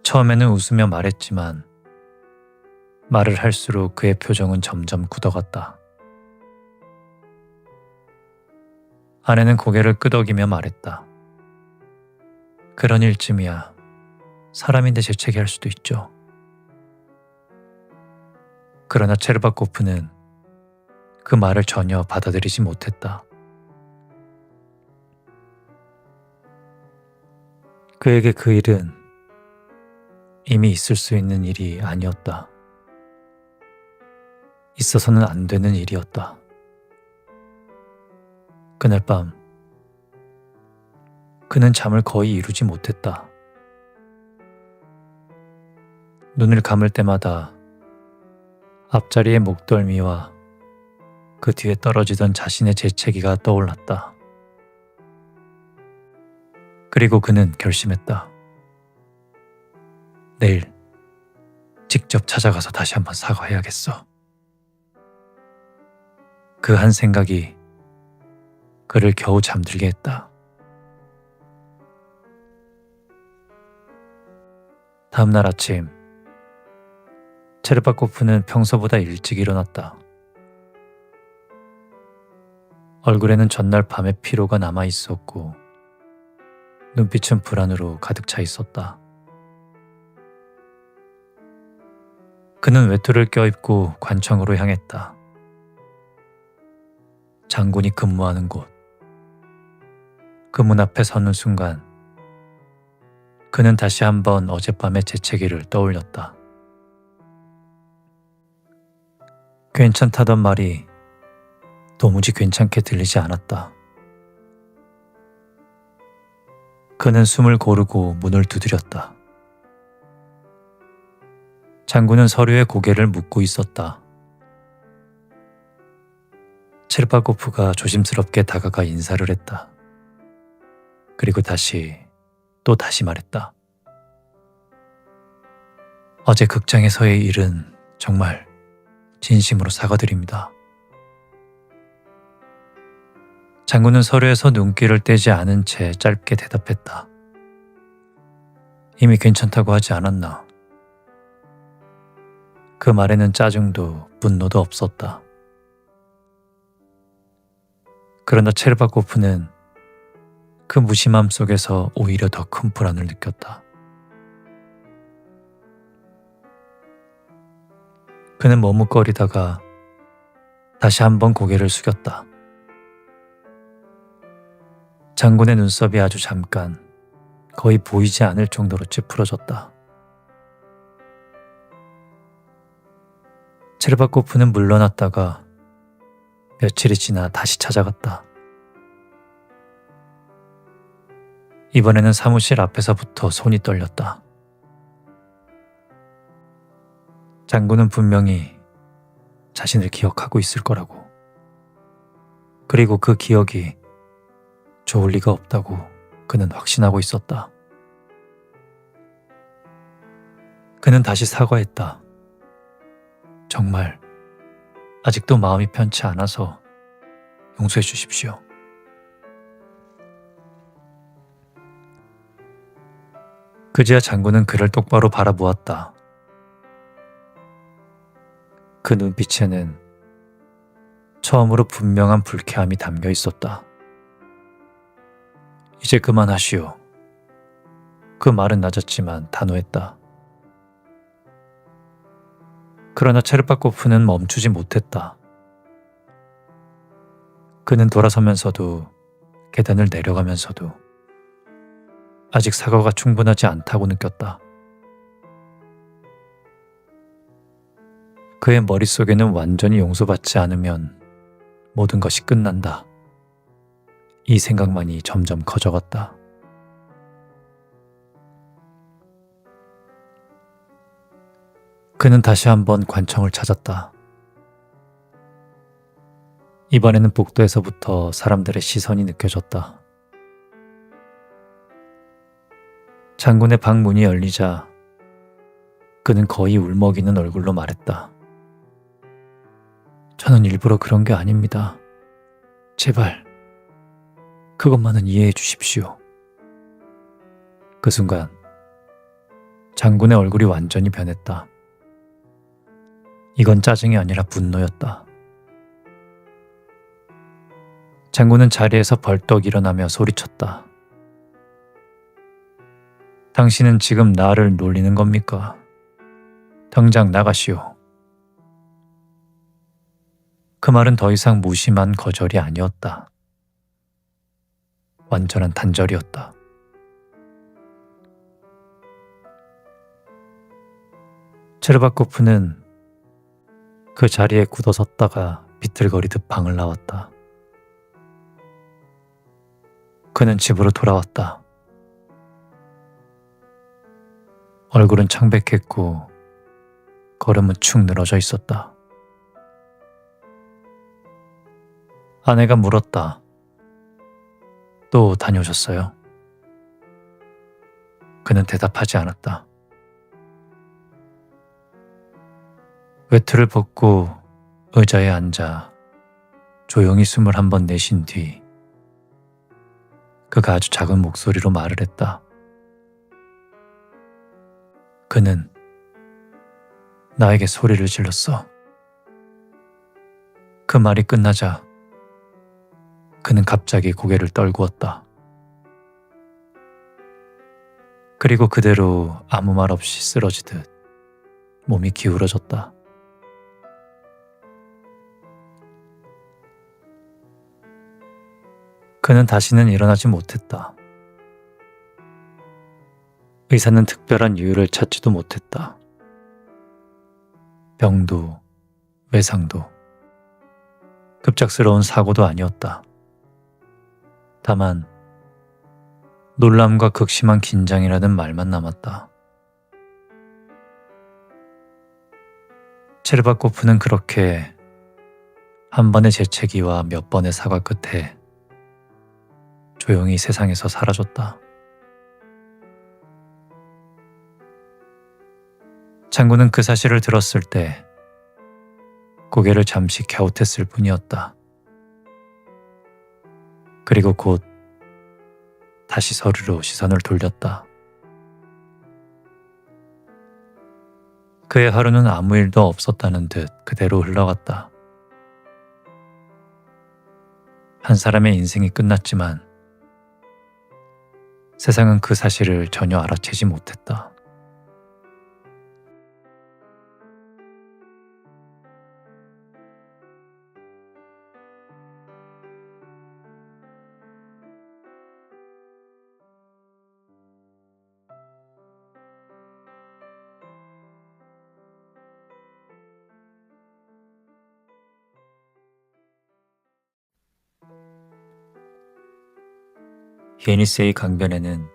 Speaker 1: 처음에는 웃으며 말했지만 말을 할수록 그의 표정은 점점 굳어갔다. 아내는 고개를 끄덕이며 말했다. 그런 일쯤이야. 사람인데 재채기할 수도 있죠. 그러나 체르바코프는 그 말을 전혀 받아들이지 못했다. 그에게 그 일은 이미 있을 수 있는 일이 아니었다. 있어서는 안 되는 일이었다. 그날 밤 그는 잠을 거의 이루지 못했다. 눈을 감을 때마다 앞자리의 목덜미와 그 뒤에 떨어지던 자신의 재채기가 떠올랐다. 그리고 그는 결심했다. 내일 직접 찾아가서 다시 한번 사과해야겠어. 그 한 생각이 그를 겨우 잠들게 했다. 다음 날 아침, 체르바코프는 평소보다 일찍 일어났다. 얼굴에는 전날 밤의 피로가 남아 있었고 눈빛은 불안으로 가득 차 있었다. 그는 외투를 껴입고 관청으로 향했다. 장군이 근무하는 곳. 그 문 앞에 서는 순간 그는 다시 한번 어젯밤의 재채기를 떠올렸다. 괜찮다던 말이 도무지 괜찮게 들리지 않았다. 그는 숨을 고르고 문을 두드렸다. 장군은 서류에 고개를 묻고 있었다. 체르바코프가 조심스럽게 다가가 인사를 했다. 그리고 또 다시 말했다. 어제 극장에서의 일은 정말 진심으로 사과드립니다. 장군은 서류에서 눈길을 떼지 않은 채 짧게 대답했다. 이미 괜찮다고 하지 않았나? 그 말에는 짜증도 분노도 없었다. 그러나 체르바코프는 그 무심함 속에서 오히려 더 큰 불안을 느꼈다. 그는 머뭇거리다가 다시 한번 고개를 숙였다. 장군의 눈썹이 아주 잠깐, 거의 보이지 않을 정도로 찌푸러졌다. 체르바코프는 물러났다가 며칠이 지나 다시 찾아갔다. 이번에는 사무실 앞에서부터 손이 떨렸다. 장군은 분명히 자신을 기억하고 있을 거라고. 그리고 그 기억이 좋을 리가 없다고 그는 확신하고 있었다. 그는 다시 사과했다. 정말 아직도 마음이 편치 않아서 용서해 주십시오. 그제야 장군은 그를 똑바로 바라보았다. 그 눈빛에는 처음으로 분명한 불쾌함이 담겨 있었다. 이제 그만하시오. 그 말은 낮았지만 단호했다. 그러나 체르바코프는 멈추지 못했다. 그는 돌아서면서도 계단을 내려가면서도 아직 사과가 충분하지 않다고 느꼈다. 그의 머릿속에는 완전히 용서받지 않으면 모든 것이 끝난다. 이 생각만이 점점 커져갔다. 그는 다시 한번 관청을 찾았다. 이번에는 복도에서부터 사람들의 시선이 느껴졌다. 장군의 방 문이 열리자 그는 거의 울먹이는 얼굴로 말했다. 저는 일부러 그런 게 아닙니다. 제발 그것만은 이해해 주십시오. 그 순간 장군의 얼굴이 완전히 변했다. 이건 짜증이 아니라 분노였다. 장군은 자리에서 벌떡 일어나며 소리쳤다. 당신은 지금 나를 놀리는 겁니까? 당장 나가시오. 그 말은 더 이상 무심한 거절이 아니었다. 완전한 단절이었다. 체르바코프는 그 자리에 굳어섰다가 비틀거리듯 방을 나왔다. 그는 집으로 돌아왔다. 얼굴은 창백했고 걸음은 축 늘어져 있었다. 아내가 물었다. 또 다녀오셨어요? 그는 대답하지 않았다. 외투를 벗고 의자에 앉아 조용히 숨을 한 번 내쉰 뒤 그가 아주 작은 목소리로 말을 했다. 그는 나에게 소리를 질렀어. 그 말이 끝나자 그는 갑자기 고개를 떨구었다. 그리고 그대로 아무 말 없이 쓰러지듯 몸이 기울어졌다. 그는 다시는 일어나지 못했다. 의사는 특별한 이유를 찾지도 못했다. 병도, 외상도, 급작스러운 사고도 아니었다. 다만 놀람과 극심한 긴장이라는 말만 남았다. 체르바코프는 그렇게 한 번의 재채기와 몇 번의 사과 끝에 조용히 세상에서 사라졌다. 장군은 그 사실을 들었을 때 고개를 잠시 갸웃했을 뿐이었다. 그리고 곧 다시 서류로 시선을 돌렸다. 그의 하루는 아무 일도 없었다는 듯 그대로 흘러갔다. 한 사람의 인생이 끝났지만 세상은 그 사실을 전혀 알아채지 못했다. 예니세이 강변에는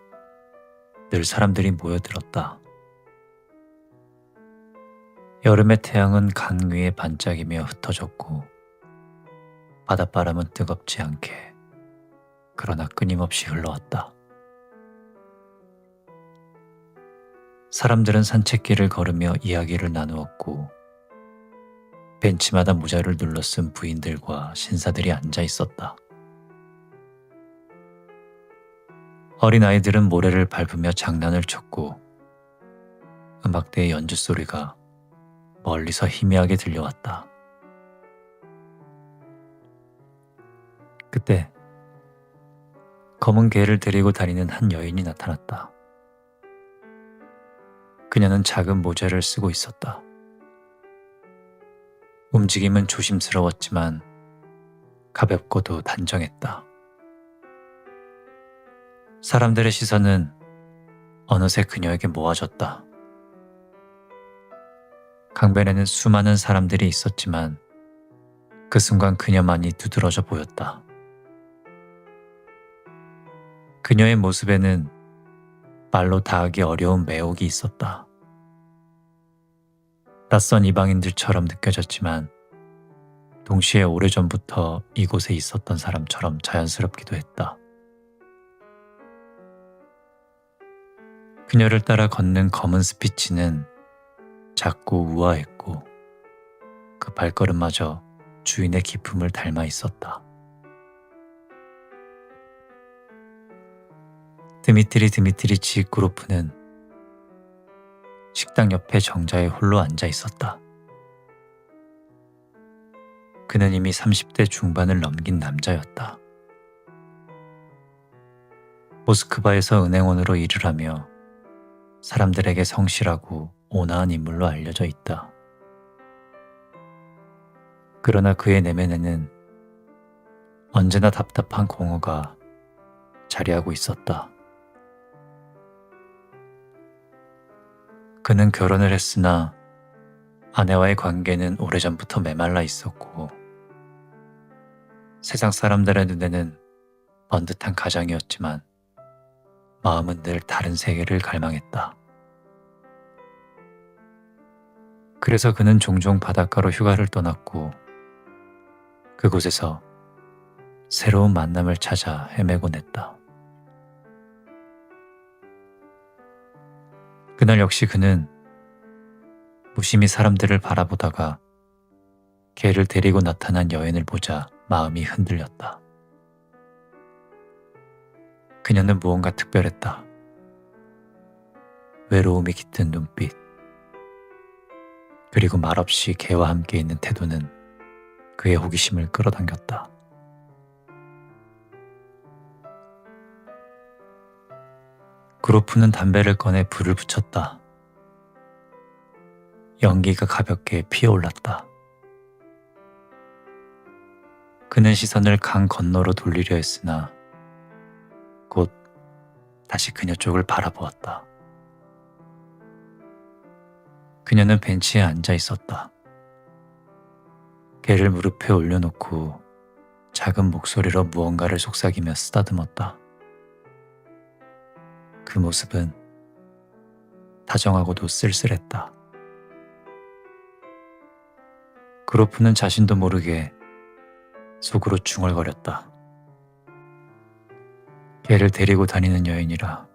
Speaker 1: 늘 사람들이 모여들었다. 여름의 태양은 강 위에 반짝이며 흩어졌고 바닷바람은 뜨겁지 않게 그러나 끊임없이 흘러왔다. 사람들은 산책길을 걸으며 이야기를 나누었고 벤치마다 모자를 눌러쓴 부인들과 신사들이 앉아 있었다. 어린아이들은 모래를 밟으며 장난을 쳤고 음악대의 연주 소리가 멀리서 희미하게 들려왔다. 그때 검은 개를 데리고 다니는 한 여인이 나타났다. 그녀는 작은 모자를 쓰고 있었다. 움직임은 조심스러웠지만 가볍고도 단정했다. 사람들의 시선은 어느새 그녀에게 모아졌다. 강변에는 수많은 사람들이 있었지만 그 순간 그녀만이 두드러져 보였다. 그녀의 모습에는 말로 다하기 어려운 매혹이 있었다. 낯선 이방인들처럼 느껴졌지만 동시에 오래전부터 이곳에 있었던 사람처럼 자연스럽기도 했다. 그녀를 따라 걷는 검은 스피치는 작고 우아했고 그 발걸음마저 주인의 기품을 닮아 있었다. 드미트리 지그로프는 식당 옆에 정자에 홀로 앉아 있었다. 그는 이미 30대 중반을 넘긴 남자였다. 모스크바에서 은행원으로 일을 하며 사람들에게 성실하고 온화한 인물로 알려져 있다. 그러나 그의 내면에는 언제나 답답한 공허가 자리하고 있었다. 그는 결혼을 했으나 아내와의 관계는 오래전부터 메말라 있었고 세상 사람들의 눈에는 번듯한 가장이었지만 마음은 늘 다른 세계를 갈망했다. 그래서 그는 종종 바닷가로 휴가를 떠났고 그곳에서 새로운 만남을 찾아 헤매곤 했다. 그날 역시 그는 무심히 사람들을 바라보다가 개를 데리고 나타난 여인을 보자 마음이 흔들렸다. 그녀는 무언가 특별했다. 외로움이 깃든 눈빛, 그리고 말없이 개와 함께 있는 태도는 그의 호기심을 끌어당겼다. 그로프는 담배를 꺼내 불을 붙였다. 연기가 가볍게 피어올랐다. 그는 시선을 강 건너로 돌리려 했으나 곧 다시 그녀 쪽을 바라보았다. 그녀는 벤치에 앉아 있었다. 개를 무릎에 올려놓고 작은 목소리로 무언가를 속삭이며 쓰다듬었다. 그 모습은 다정하고도 쓸쓸했다. 그로프는 자신도 모르게 속으로 중얼거렸다. 개를 데리고 다니는 여인이라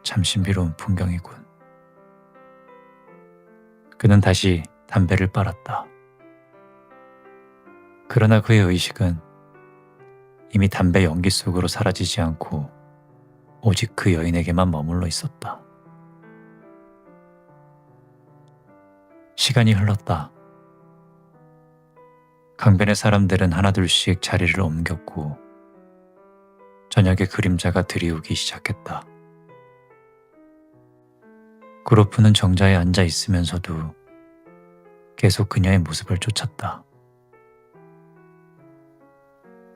Speaker 1: 참 신비로운 풍경이군. 그는 다시 담배를 빨았다. 그러나 그의 의식은 이미 담배 연기 속으로 사라지지 않고 오직 그 여인에게만 머물러 있었다. 시간이 흘렀다. 강변의 사람들은 하나둘씩 자리를 옮겼고 저녁의 그림자가 드리우기 시작했다. 그로프는 정자에 앉아 있으면서도 계속 그녀의 모습을 쫓았다.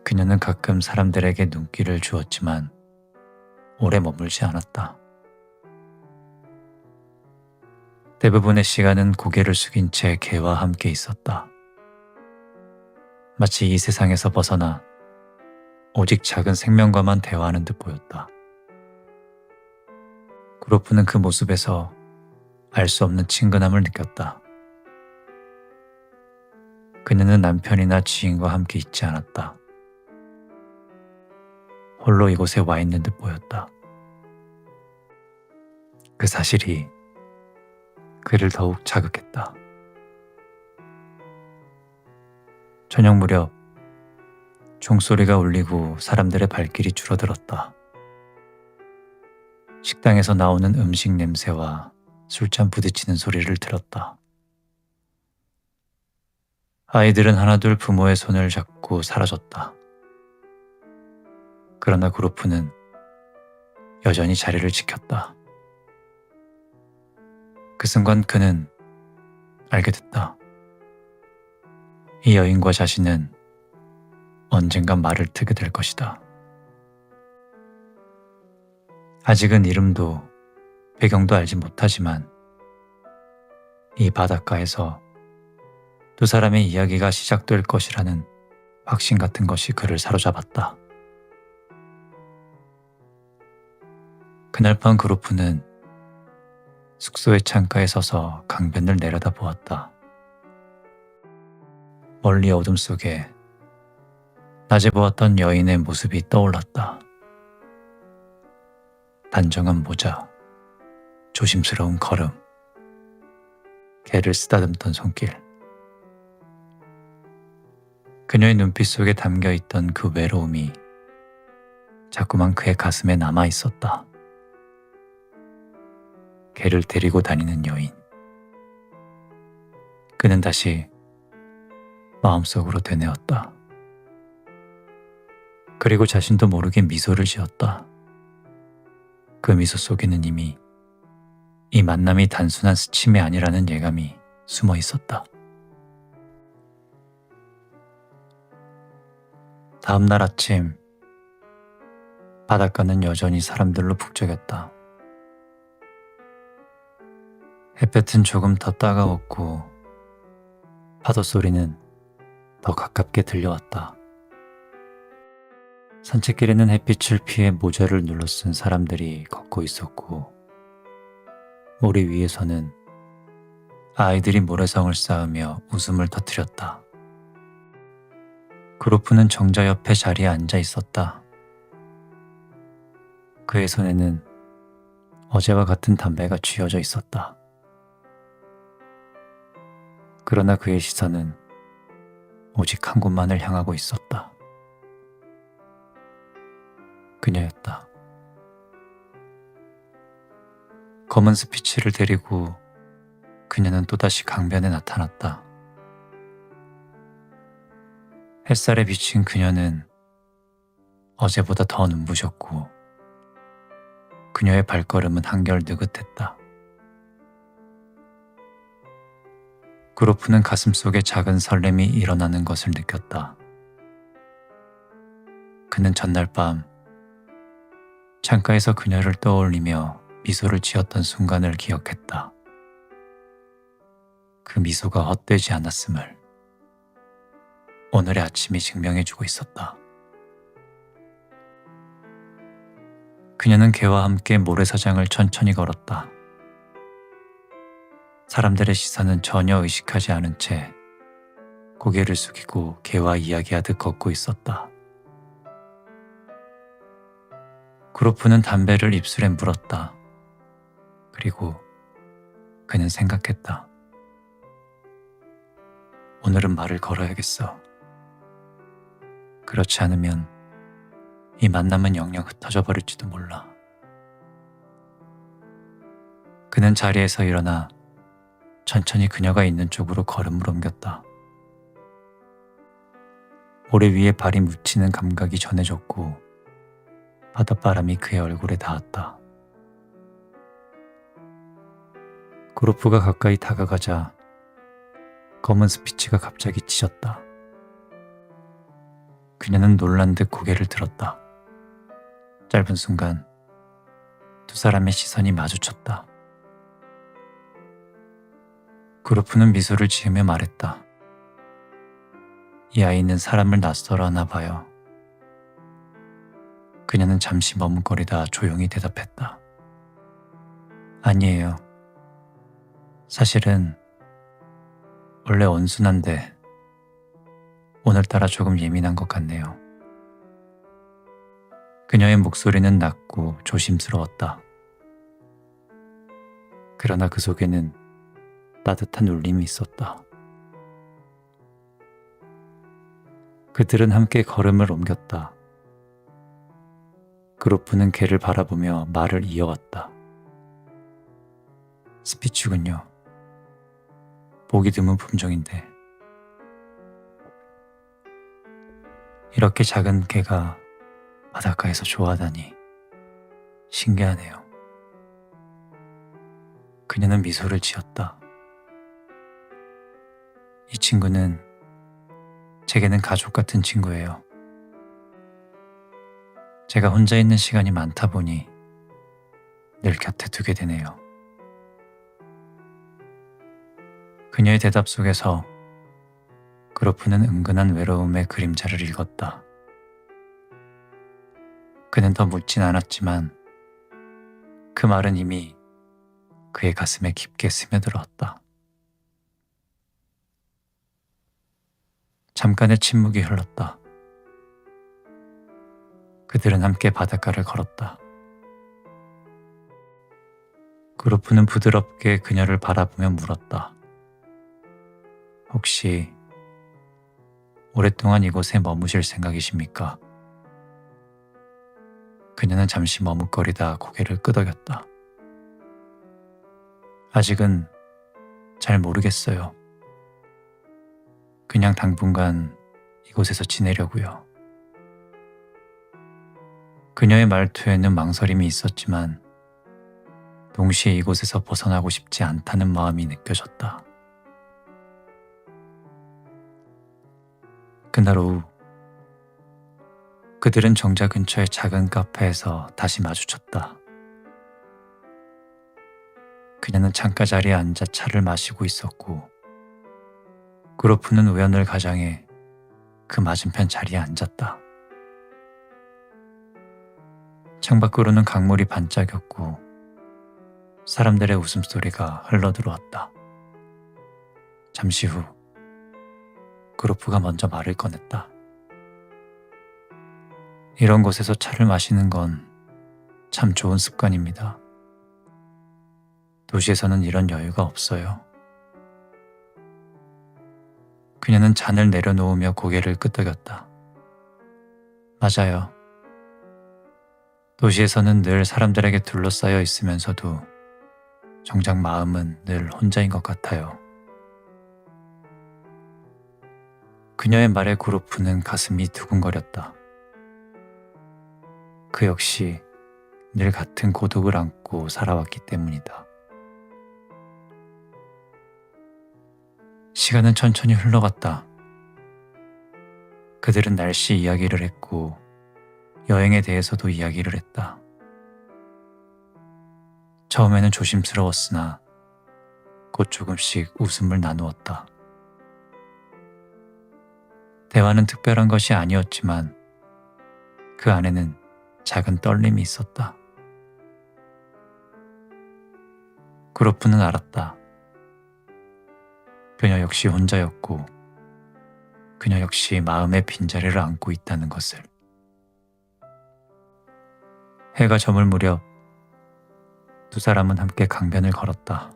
Speaker 1: 그녀는 가끔 사람들에게 눈길을 주었지만 오래 머물지 않았다. 대부분의 시간은 고개를 숙인 채 개와 함께 있었다. 마치 이 세상에서 벗어나 오직 작은 생명과만 대화하는 듯 보였다. 그로프는 그 모습에서 알 수 없는 친근함을 느꼈다. 그녀는 남편이나 지인과 함께 있지 않았다. 홀로 이곳에 와 있는 듯 보였다. 그 사실이 그를 더욱 자극했다. 저녁 무렵 종소리가 울리고 사람들의 발길이 줄어들었다. 식당에서 나오는 음식 냄새와 술잔 부딪히는 소리를 들었다. 아이들은 하나둘 부모의 손을 잡고 사라졌다. 그러나 그로프는 여전히 자리를 지켰다. 그 순간 그는 알게 됐다. 이 여인과 자신은 언젠간 말을 트게 될 것이다. 아직은 이름도 배경도 알지 못하지만 이 바닷가에서 두 사람의 이야기가 시작될 것이라는 확신 같은 것이 그를 사로잡았다. 그날 밤 그로프는 숙소의 창가에 서서 강변을 내려다보았다. 멀리 어둠 속에 낮에 보았던 여인의 모습이 떠올랐다. 단정한 모자, 조심스러운 걸음, 개를 쓰다듬던 손길. 그녀의 눈빛 속에 담겨있던 그 외로움이 자꾸만 그의 가슴에 남아 있었다. 개를 데리고 다니는 여인. 그는 다시 마음속으로 되뇌었다. 그리고 자신도 모르게 미소를 지었다. 그 미소 속에는 이미 이 만남이 단순한 스침이 아니라는 예감이 숨어 있었다. 다음 날 아침, 바닷가는 여전히 사람들로 북적였다. 햇볕은 조금 더 따가웠고 파도 소리는 더 가깝게 들려왔다. 산책길에는 햇빛을 피해 모자를 눌러 쓴 사람들이 걷고 있었고, 모래 위에서는 아이들이 모래성을 쌓으며 웃음을 터뜨렸다. 그로프는 정자 옆에 자리에 앉아 있었다. 그의 손에는 어제와 같은 담배가 쥐어져 있었다. 그러나 그의 시선은 오직 한 곳만을 향하고 있었다. 그녀였다. 검은 스피치를 데리고 그녀는 또다시 강변에 나타났다. 햇살에 비친 그녀는 어제보다 더 눈부셨고 그녀의 발걸음은 한결 느긋했다. 그로프는 가슴속에 작은 설렘이 일어나는 것을 느꼈다. 그는 전날 밤 창가에서 그녀를 떠올리며 미소를 지었던 순간을 기억했다. 그 미소가 헛되지 않았음을 오늘의 아침이 증명해주고 있었다. 그녀는 개와 함께 모래사장을 천천히 걸었다. 사람들의 시선은 전혀 의식하지 않은 채 고개를 숙이고 개와 이야기하듯 걷고 있었다. 그로프는 담배를 입술에 물었다. 그리고 그는 생각했다. 오늘은 말을 걸어야겠어. 그렇지 않으면 이 만남은 영영 흩어져 버릴지도 몰라. 그는 자리에서 일어나 천천히 그녀가 있는 쪽으로 걸음을 옮겼다. 모래 위에 발이 묻히는 감각이 전해졌고 바닷바람이 그의 얼굴에 닿았다. 그로프가 가까이 다가가자 검은 스피치가 갑자기 치졌다. 그녀는 놀란 듯 고개를 들었다. 짧은 순간 두 사람의 시선이 마주쳤다. 그로프는 미소를 지으며 말했다. 이 아이는 사람을 낯설어 하나 봐요. 그녀는 잠시 머뭇거리다 조용히 대답했다. 아니에요. 사실은 원래 온순한데 오늘따라 조금 예민한 것 같네요. 그녀의 목소리는 낮고 조심스러웠다. 그러나 그 속에는 따뜻한 울림이 있었다. 그들은 함께 걸음을 옮겼다. 그로프는 개를 바라보며 말을 이어왔다. 스피치군요. 보기 드문 품종인데 이렇게 작은 개가 바닷가에서 좋아하다니 신기하네요. 그녀는 미소를 지었다. 이 친구는 제게는 가족 같은 친구예요. 제가 혼자 있는 시간이 많다 보니 늘 곁에 두게 되네요. 그녀의 대답 속에서 그로프는 은근한 외로움의 그림자를 읽었다. 그는 더 묻진 않았지만 그 말은 이미 그의 가슴에 깊게 스며들었다. 잠깐의 침묵이 흘렀다. 그들은 함께 바닷가를 걸었다. 그로프는 부드럽게 그녀를 바라보며 물었다. 혹시 오랫동안 이곳에 머무실 생각이십니까? 그녀는 잠시 머뭇거리다 고개를 끄덕였다. 아직은 잘 모르겠어요. 그냥 당분간 이곳에서 지내려고요. 그녀의 말투에는 망설임이 있었지만 동시에 이곳에서 벗어나고 싶지 않다는 마음이 느껴졌다. 그날 오후 그들은 정자 근처의 작은 카페에서 다시 마주쳤다. 그녀는 창가 자리에 앉아 차를 마시고 있었고 그로프는 우연을 가장해 그 맞은편 자리에 앉았다. 창밖으로는 강물이 반짝였고 사람들의 웃음소리가 흘러들어왔다. 잠시 후 그루프가 먼저 말을 꺼냈다. 이런 곳에서 차를 마시는 건 참 좋은 습관입니다. 도시에서는 이런 여유가 없어요. 그녀는 잔을 내려놓으며 고개를 끄덕였다. 맞아요. 도시에서는 늘 사람들에게 둘러싸여 있으면서도 정작 마음은 늘 혼자인 것 같아요. 그녀의 말에 그루프는 가슴이 두근거렸다. 그 역시 늘 같은 고독을 안고 살아왔기 때문이다. 시간은 천천히 흘러갔다. 그들은 날씨 이야기를 했고 여행에 대해서도 이야기를 했다. 처음에는 조심스러웠으나 곧 조금씩 웃음을 나누었다. 대화는 특별한 것이 아니었지만 그 안에는 작은 떨림이 있었다. 그루프는 알았다. 그녀 역시 혼자였고 그녀 역시 마음의 빈자리를 안고 있다는 것을. 해가 저물 무렵 두 사람은 함께 강변을 걸었다.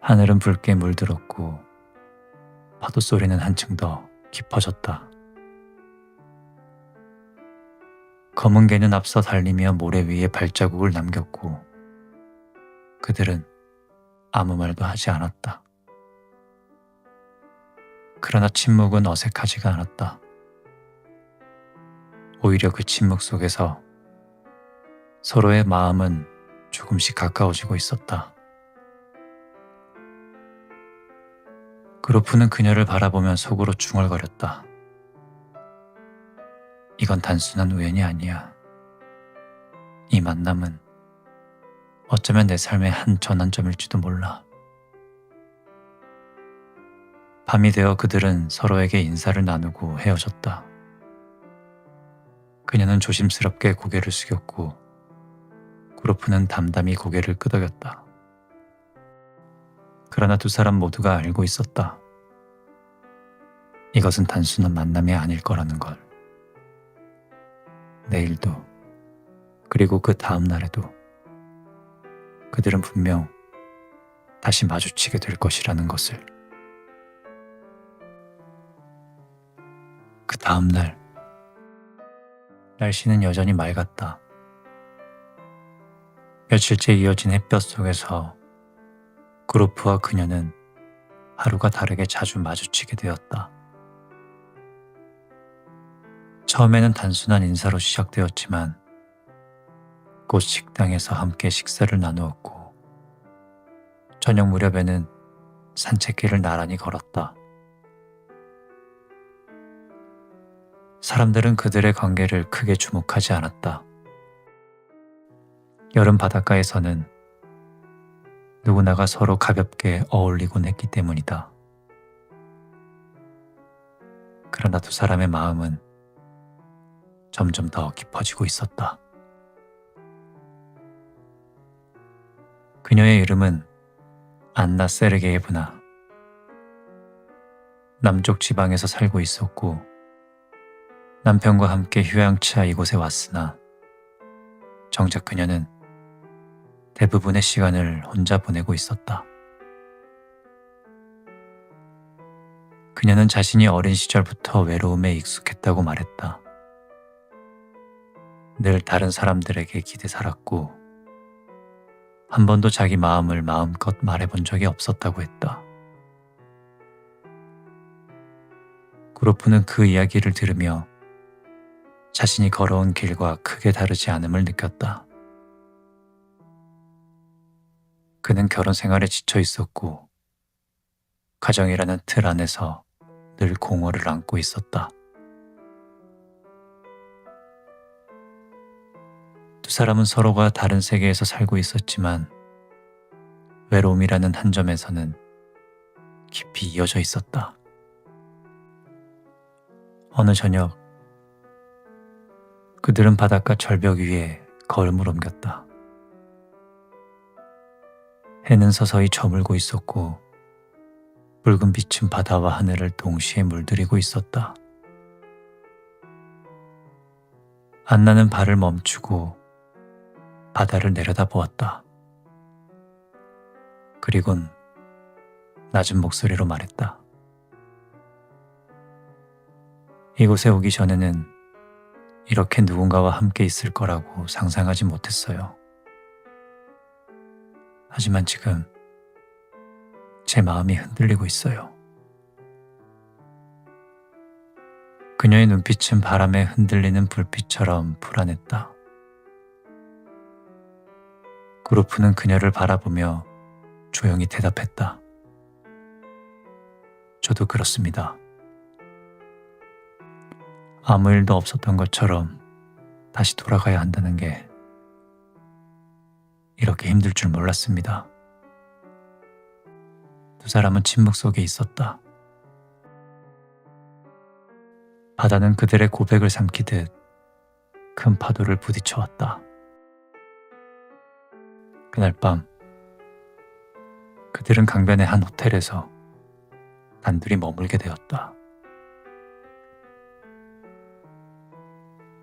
Speaker 1: 하늘은 붉게 물들었고 파도 소리는 한층 더 깊어졌다. 검은 개는 앞서 달리며 모래 위에 발자국을 남겼고 그들은 아무 말도 하지 않았다. 그러나 침묵은 어색하지가 않았다. 오히려 그 침묵 속에서 서로의 마음은 조금씩 가까워지고 있었다. 그루프는 그녀를 바라보며 속으로 중얼거렸다. 이건 단순한 우연이 아니야. 이 만남은 어쩌면 내 삶의 한 전환점일지도 몰라. 밤이 되어 그들은 서로에게 인사를 나누고 헤어졌다. 그녀는 조심스럽게 고개를 숙였고 그루프는 담담히 고개를 끄덕였다. 그러나 두 사람 모두가 알고 있었다. 이것은 단순한 만남이 아닐 거라는 걸. 내일도 그리고 그 다음 날에도 그들은 분명 다시 마주치게 될 것이라는 것을. 그 다음 날 날씨는 여전히 맑았다. 며칠째 이어진 햇볕 속에서 그루프와 그녀는 하루가 다르게 자주 마주치게 되었다. 처음에는 단순한 인사로 시작되었지만 곧 식당에서 함께 식사를 나누었고 저녁 무렵에는 산책길을 나란히 걸었다. 사람들은 그들의 관계를 크게 주목하지 않았다. 여름 바닷가에서는 누구나가 서로 가볍게 어울리곤 했기 때문이다. 그러나 두 사람의 마음은 점점 더 깊어지고 있었다. 그녀의 이름은 안나 세르게예브나. 남쪽 지방에서 살고 있었고 남편과 함께 휴양차 이곳에 왔으나 정작 그녀는 대부분의 시간을 혼자 보내고 있었다. 그녀는 자신이 어린 시절부터 외로움에 익숙했다고 말했다. 늘 다른 사람들에게 기대 살았고 한 번도 자기 마음을 마음껏 말해본 적이 없었다고 했다. 그루프는 그 이야기를 들으며 자신이 걸어온 길과 크게 다르지 않음을 느꼈다. 그는 결혼 생활에 지쳐 있었고 가정이라는 틀 안에서 늘 공허를 안고 있었다. 두 사람은 서로가 다른 세계에서 살고 있었지만 외로움이라는 한 점에서는 깊이 이어져 있었다. 어느 저녁 그들은 바닷가 절벽 위에 걸음을 옮겼다. 해는 서서히 저물고 있었고 붉은 빛은 바다와 하늘을 동시에 물들이고 있었다. 안나는 발을 멈추고 바다를 내려다보았다. 그리곤 낮은 목소리로 말했다. 이곳에 오기 전에는 이렇게 누군가와 함께 있을 거라고 상상하지 못했어요. 하지만 지금 제 마음이 흔들리고 있어요. 그녀의 눈빛은 바람에 흔들리는 불빛처럼 불안했다. 그루프는 그녀를 바라보며 조용히 대답했다. 저도 그렇습니다. 아무 일도 없었던 것처럼 다시 돌아가야 한다는 게 이렇게 힘들 줄 몰랐습니다. 두 사람은 침묵 속에 있었다. 바다는 그들의 고백을 삼키듯 큰 파도를 부딪혀왔다. 그날 밤 그들은 강변의 한 호텔에서 단둘이 머물게 되었다.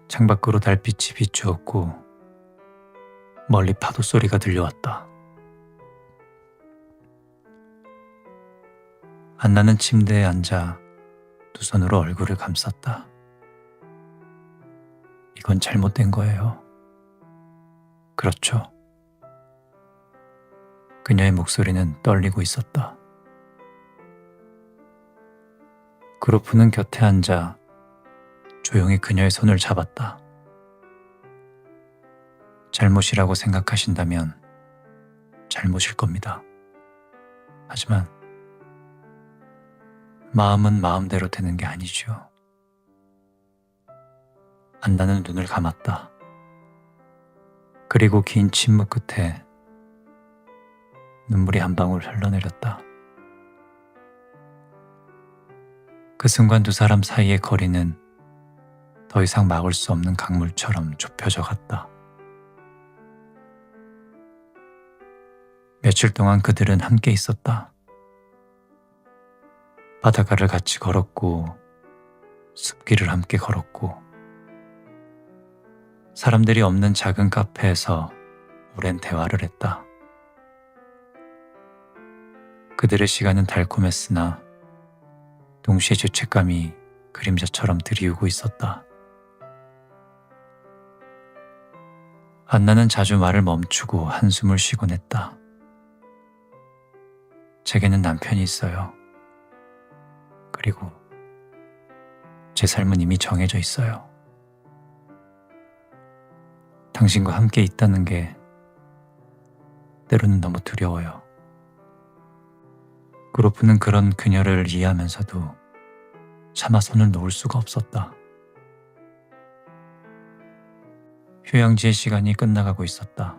Speaker 1: 창밖으로 달빛이 비추었고 멀리 파도 소리가 들려왔다. 안나는 침대에 앉아 두 손으로 얼굴을 감쌌다. 이건 잘못된 거예요. 그렇죠. 그녀의 목소리는 떨리고 있었다. 그루프는 곁에 앉아 조용히 그녀의 손을 잡았다. 잘못이라고 생각하신다면 잘못일 겁니다. 하지만 마음은 마음대로 되는 게 아니죠. 안나는 눈을 감았다. 그리고 긴 침묵 끝에 눈물이 한 방울 흘러내렸다. 그 순간 두 사람 사이의 거리는 더 이상 막을 수 없는 강물처럼 좁혀져 갔다. 며칠 동안 그들은 함께 있었다. 바닷가를 같이 걸었고 숲길을 함께 걸었고 사람들이 없는 작은 카페에서 오랜 대화를 했다. 그들의 시간은 달콤했으나 동시에 죄책감이 그림자처럼 드리우고 있었다. 안나는 자주 말을 멈추고 한숨을 쉬곤 했다. 제게는 남편이 있어요. 그리고 제 삶은 이미 정해져 있어요. 당신과 함께 있다는 게 때로는 너무 두려워요. 그루프는 그런 그녀를 이해하면서도 차마 손을 놓을 수가 없었다. 휴양지의 시간이 끝나가고 있었다.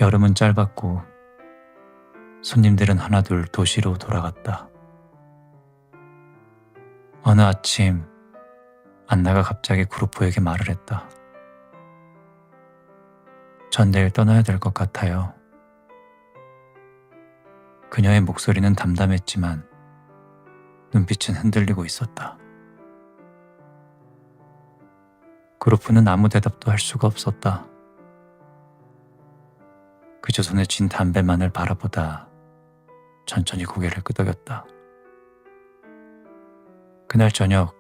Speaker 1: 여름은 짧았고 손님들은 하나둘 도시로 돌아갔다. 어느 아침 안나가 갑자기 그루프에게 말을 했다. 전 내일 떠나야 될 것 같아요. 그녀의 목소리는 담담했지만 눈빛은 흔들리고 있었다. 그루프는 아무 대답도 할 수가 없었다. 그저 손에 쥔 담배만을 바라보다 천천히 고개를 끄덕였다. 그날 저녁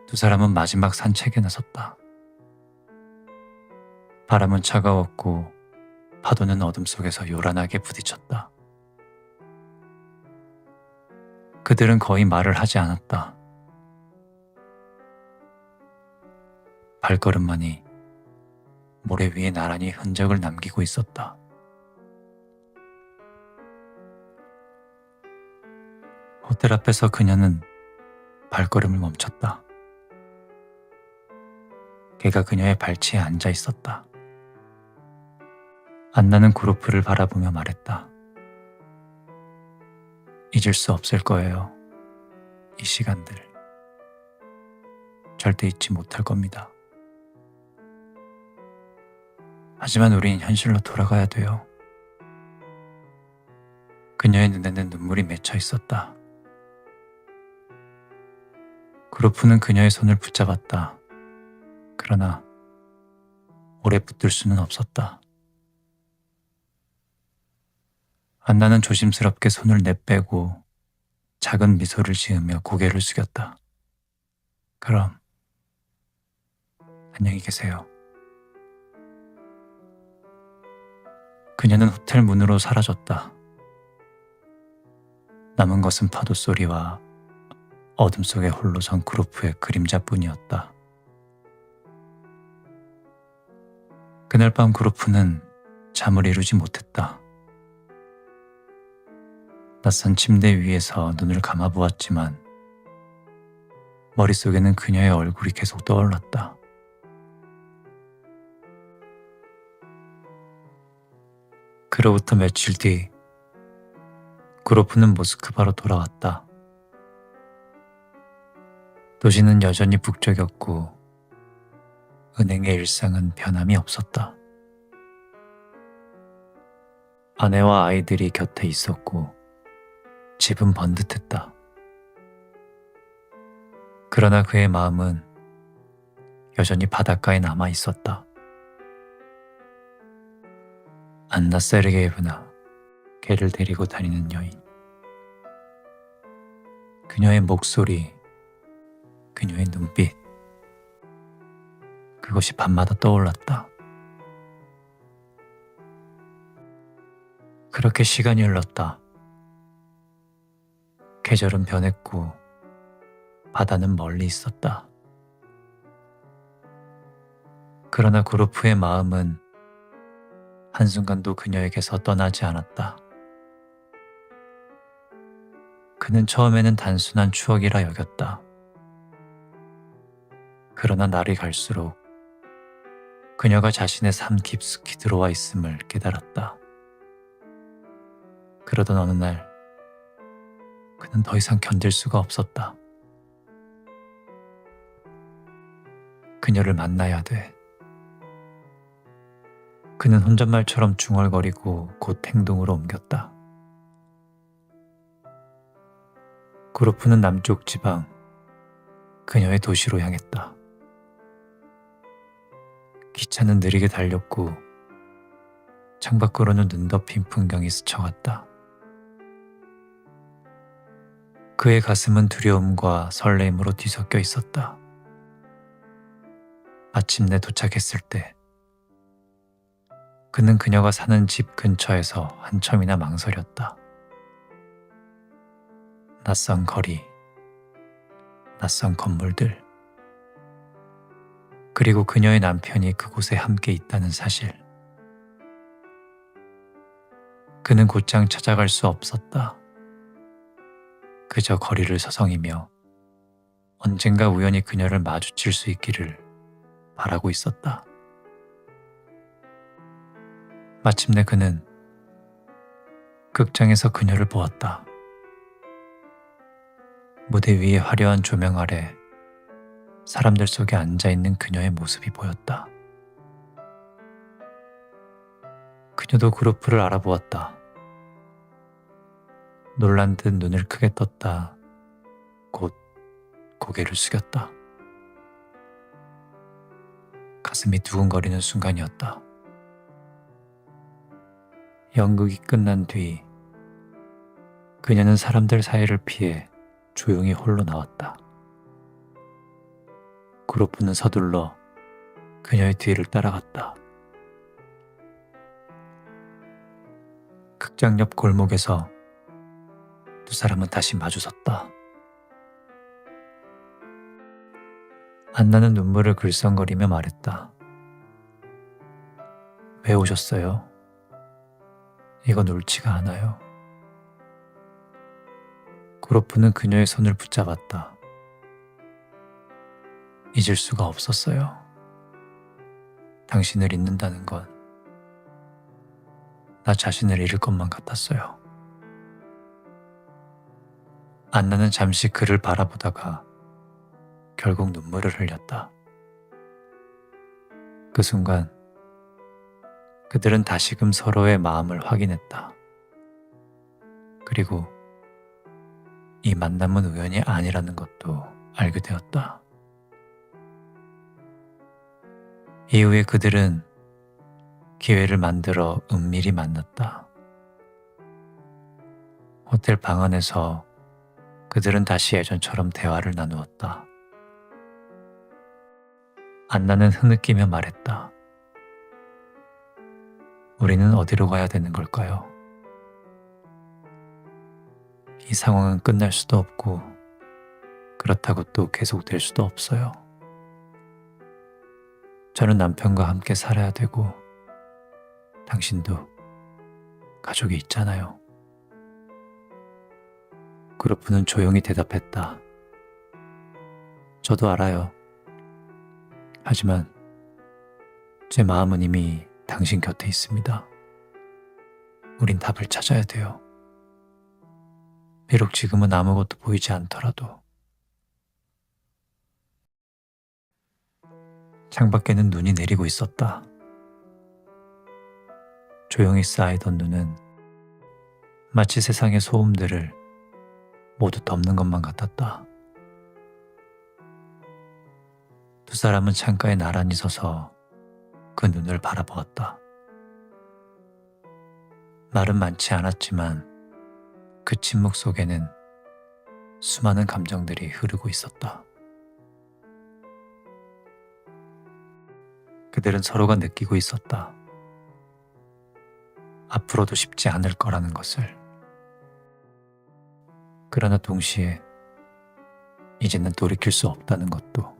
Speaker 1: 두 사람은 마지막 산책에 나섰다. 바람은 차가웠고 파도는 어둠 속에서 요란하게 부딪혔다. 그들은 거의 말을 하지 않았다. 발걸음만이 모래 위에 나란히 흔적을 남기고 있었다. 호텔 앞에서 그녀는 발걸음을 멈췄다. 걔가 그녀의 발치에 앉아 있었다. 안나는 그루프를 바라보며 말했다. 잊을 수 없을 거예요. 이 시간들. 절대 잊지 못할 겁니다. 하지만 우린 현실로 돌아가야 돼요. 그녀의 눈에는 눈물이 맺혀 있었다. 그루프는 그녀의 손을 붙잡았다. 그러나 오래 붙들 수는 없었다. 안나는 조심스럽게 손을 내빼고 작은 미소를 지으며 고개를 숙였다. 그럼 안녕히 계세요. 그녀는 호텔 문으로 사라졌다. 남은 것은 파도 소리와 어둠 속에 홀로 선 그루프의 그림자뿐이었다. 그날 밤 그루프는 잠을 이루지 못했다. 낯선 침대 위에서 눈을 감아보았지만 머릿속에는 그녀의 얼굴이 계속 떠올랐다. 그로부터 며칠 뒤 그루프는 모스크바로 돌아왔다. 도시는 여전히 북적였고 은행의 일상은 변함이 없었다. 아내와 아이들이 곁에 있었고 집은 번듯했다. 그러나 그의 마음은 여전히 바닷가에 남아 있었다. 안나 세르게이브나 개를 데리고 다니는 여인. 그녀의 목소리, 그녀의 눈빛, 그것이 밤마다 떠올랐다. 그렇게 시간이 흘렀다. 계절은 변했고 바다는 멀리 있었다. 그러나 그루프의 마음은 한순간도 그녀에게서 떠나지 않았다. 그는 처음에는 단순한 추억이라 여겼다. 그러나 날이 갈수록 그녀가 자신의 삶 깊숙이 들어와 있음을 깨달았다. 그러던 어느 날 그는 더 이상 견딜 수가 없었다. 그녀를 만나야 돼. 그는 혼잣말처럼 중얼거리고 곧 행동으로 옮겼다. 그루프는 남쪽 지방 그녀의 도시로 향했다. 기차는 느리게 달렸고 창밖으로는 눈 덮인 풍경이 스쳐갔다. 그의 가슴은 두려움과 설레임으로 뒤섞여 있었다. 마침내 도착했을 때 그는 그녀가 사는 집 근처에서 한참이나 망설였다. 낯선 거리, 낯선 건물들, 그리고 그녀의 남편이 그곳에 함께 있다는 사실. 그는 곧장 찾아갈 수 없었다. 그저 거리를 서성이며 언젠가 우연히 그녀를 마주칠 수 있기를 바라고 있었다. 마침내 그는 극장에서 그녀를 보았다. 무대 위의 화려한 조명 아래 사람들 속에 앉아있는 그녀의 모습이 보였다. 그녀도 그루프를 알아보았다. 놀란 듯 눈을 크게 떴다. 곧 고개를 숙였다. 가슴이 두근거리는 순간이었다. 연극이 끝난 뒤 그녀는 사람들 사이를 피해 조용히 홀로 나왔다. 그루프는 서둘러 그녀의 뒤를 따라갔다. 극장 옆 골목에서 두 사람은 다시 마주섰다. 안나는 눈물을 글썽거리며 말했다. 왜 오셨어요? 이건 옳지가 않아요. 그루프는 그녀의 손을 붙잡았다. 잊을 수가 없었어요. 당신을 잊는다는 건 나 자신을 잃을 것만 같았어요. 안나는 잠시 그를 바라보다가 결국 눈물을 흘렸다. 그 순간 그들은 다시금 서로의 마음을 확인했다. 그리고 이 만남은 우연이 아니라는 것도 알게 되었다. 이후에 그들은 기회를 만들어 은밀히 만났다. 호텔 방 안에서 그들은 다시 예전처럼 대화를 나누었다. 안나는 흐느끼며 말했다. 우리는 어디로 가야 되는 걸까요? 이 상황은 끝날 수도 없고 그렇다고 또 계속될 수도 없어요. 저는 남편과 함께 살아야 되고 당신도 가족이 있잖아요. 그루프는 조용히 대답했다. 저도 알아요. 하지만 제 마음은 이미 당신 곁에 있습니다. 우린 답을 찾아야 돼요. 비록 지금은 아무것도 보이지 않더라도. 창밖에는 눈이 내리고 있었다. 조용히 쌓이던 눈은 마치 세상의 소음들을 모두 덮는 것만 같았다. 두 사람은 창가에 나란히 서서 그 눈을 바라보았다. 말은 많지 않았지만 그 침묵 속에는 수많은 감정들이 흐르고 있었다. 그들은 서로가 느끼고 있었다. 앞으로도 쉽지 않을 거라는 것을. 그러나 동시에 이제는 돌이킬 수 없다는 것도.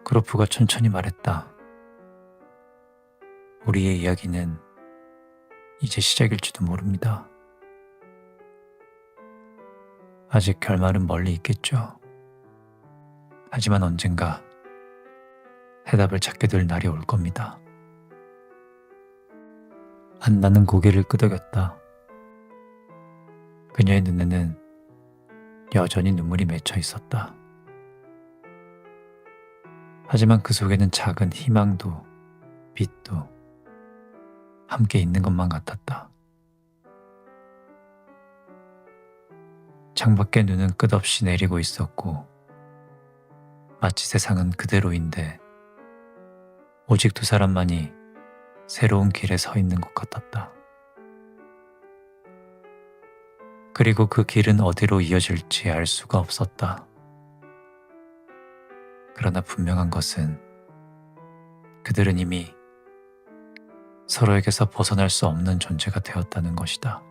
Speaker 1: 그루프가 천천히 말했다. 우리의 이야기는 이제 시작일지도 모릅니다. 아직 결말은 멀리 있겠죠. 하지만 언젠가 해답을 찾게 될 날이 올 겁니다. 안나는 고개를 끄덕였다. 그녀의 눈에는 여전히 눈물이 맺혀 있었다. 하지만 그 속에는 작은 희망도 빛도 함께 있는 것만 같았다. 창밖에 눈은 끝없이 내리고 있었고 마치 세상은 그대로인데 오직 두 사람만이 새로운 길에 서 있는 것 같았다. 그리고 그 길은 어디로 이어질지 알 수가 없었다. 그러나 분명한 것은 그들은 이미 서로에게서 벗어날 수 없는 존재가 되었다는 것이다.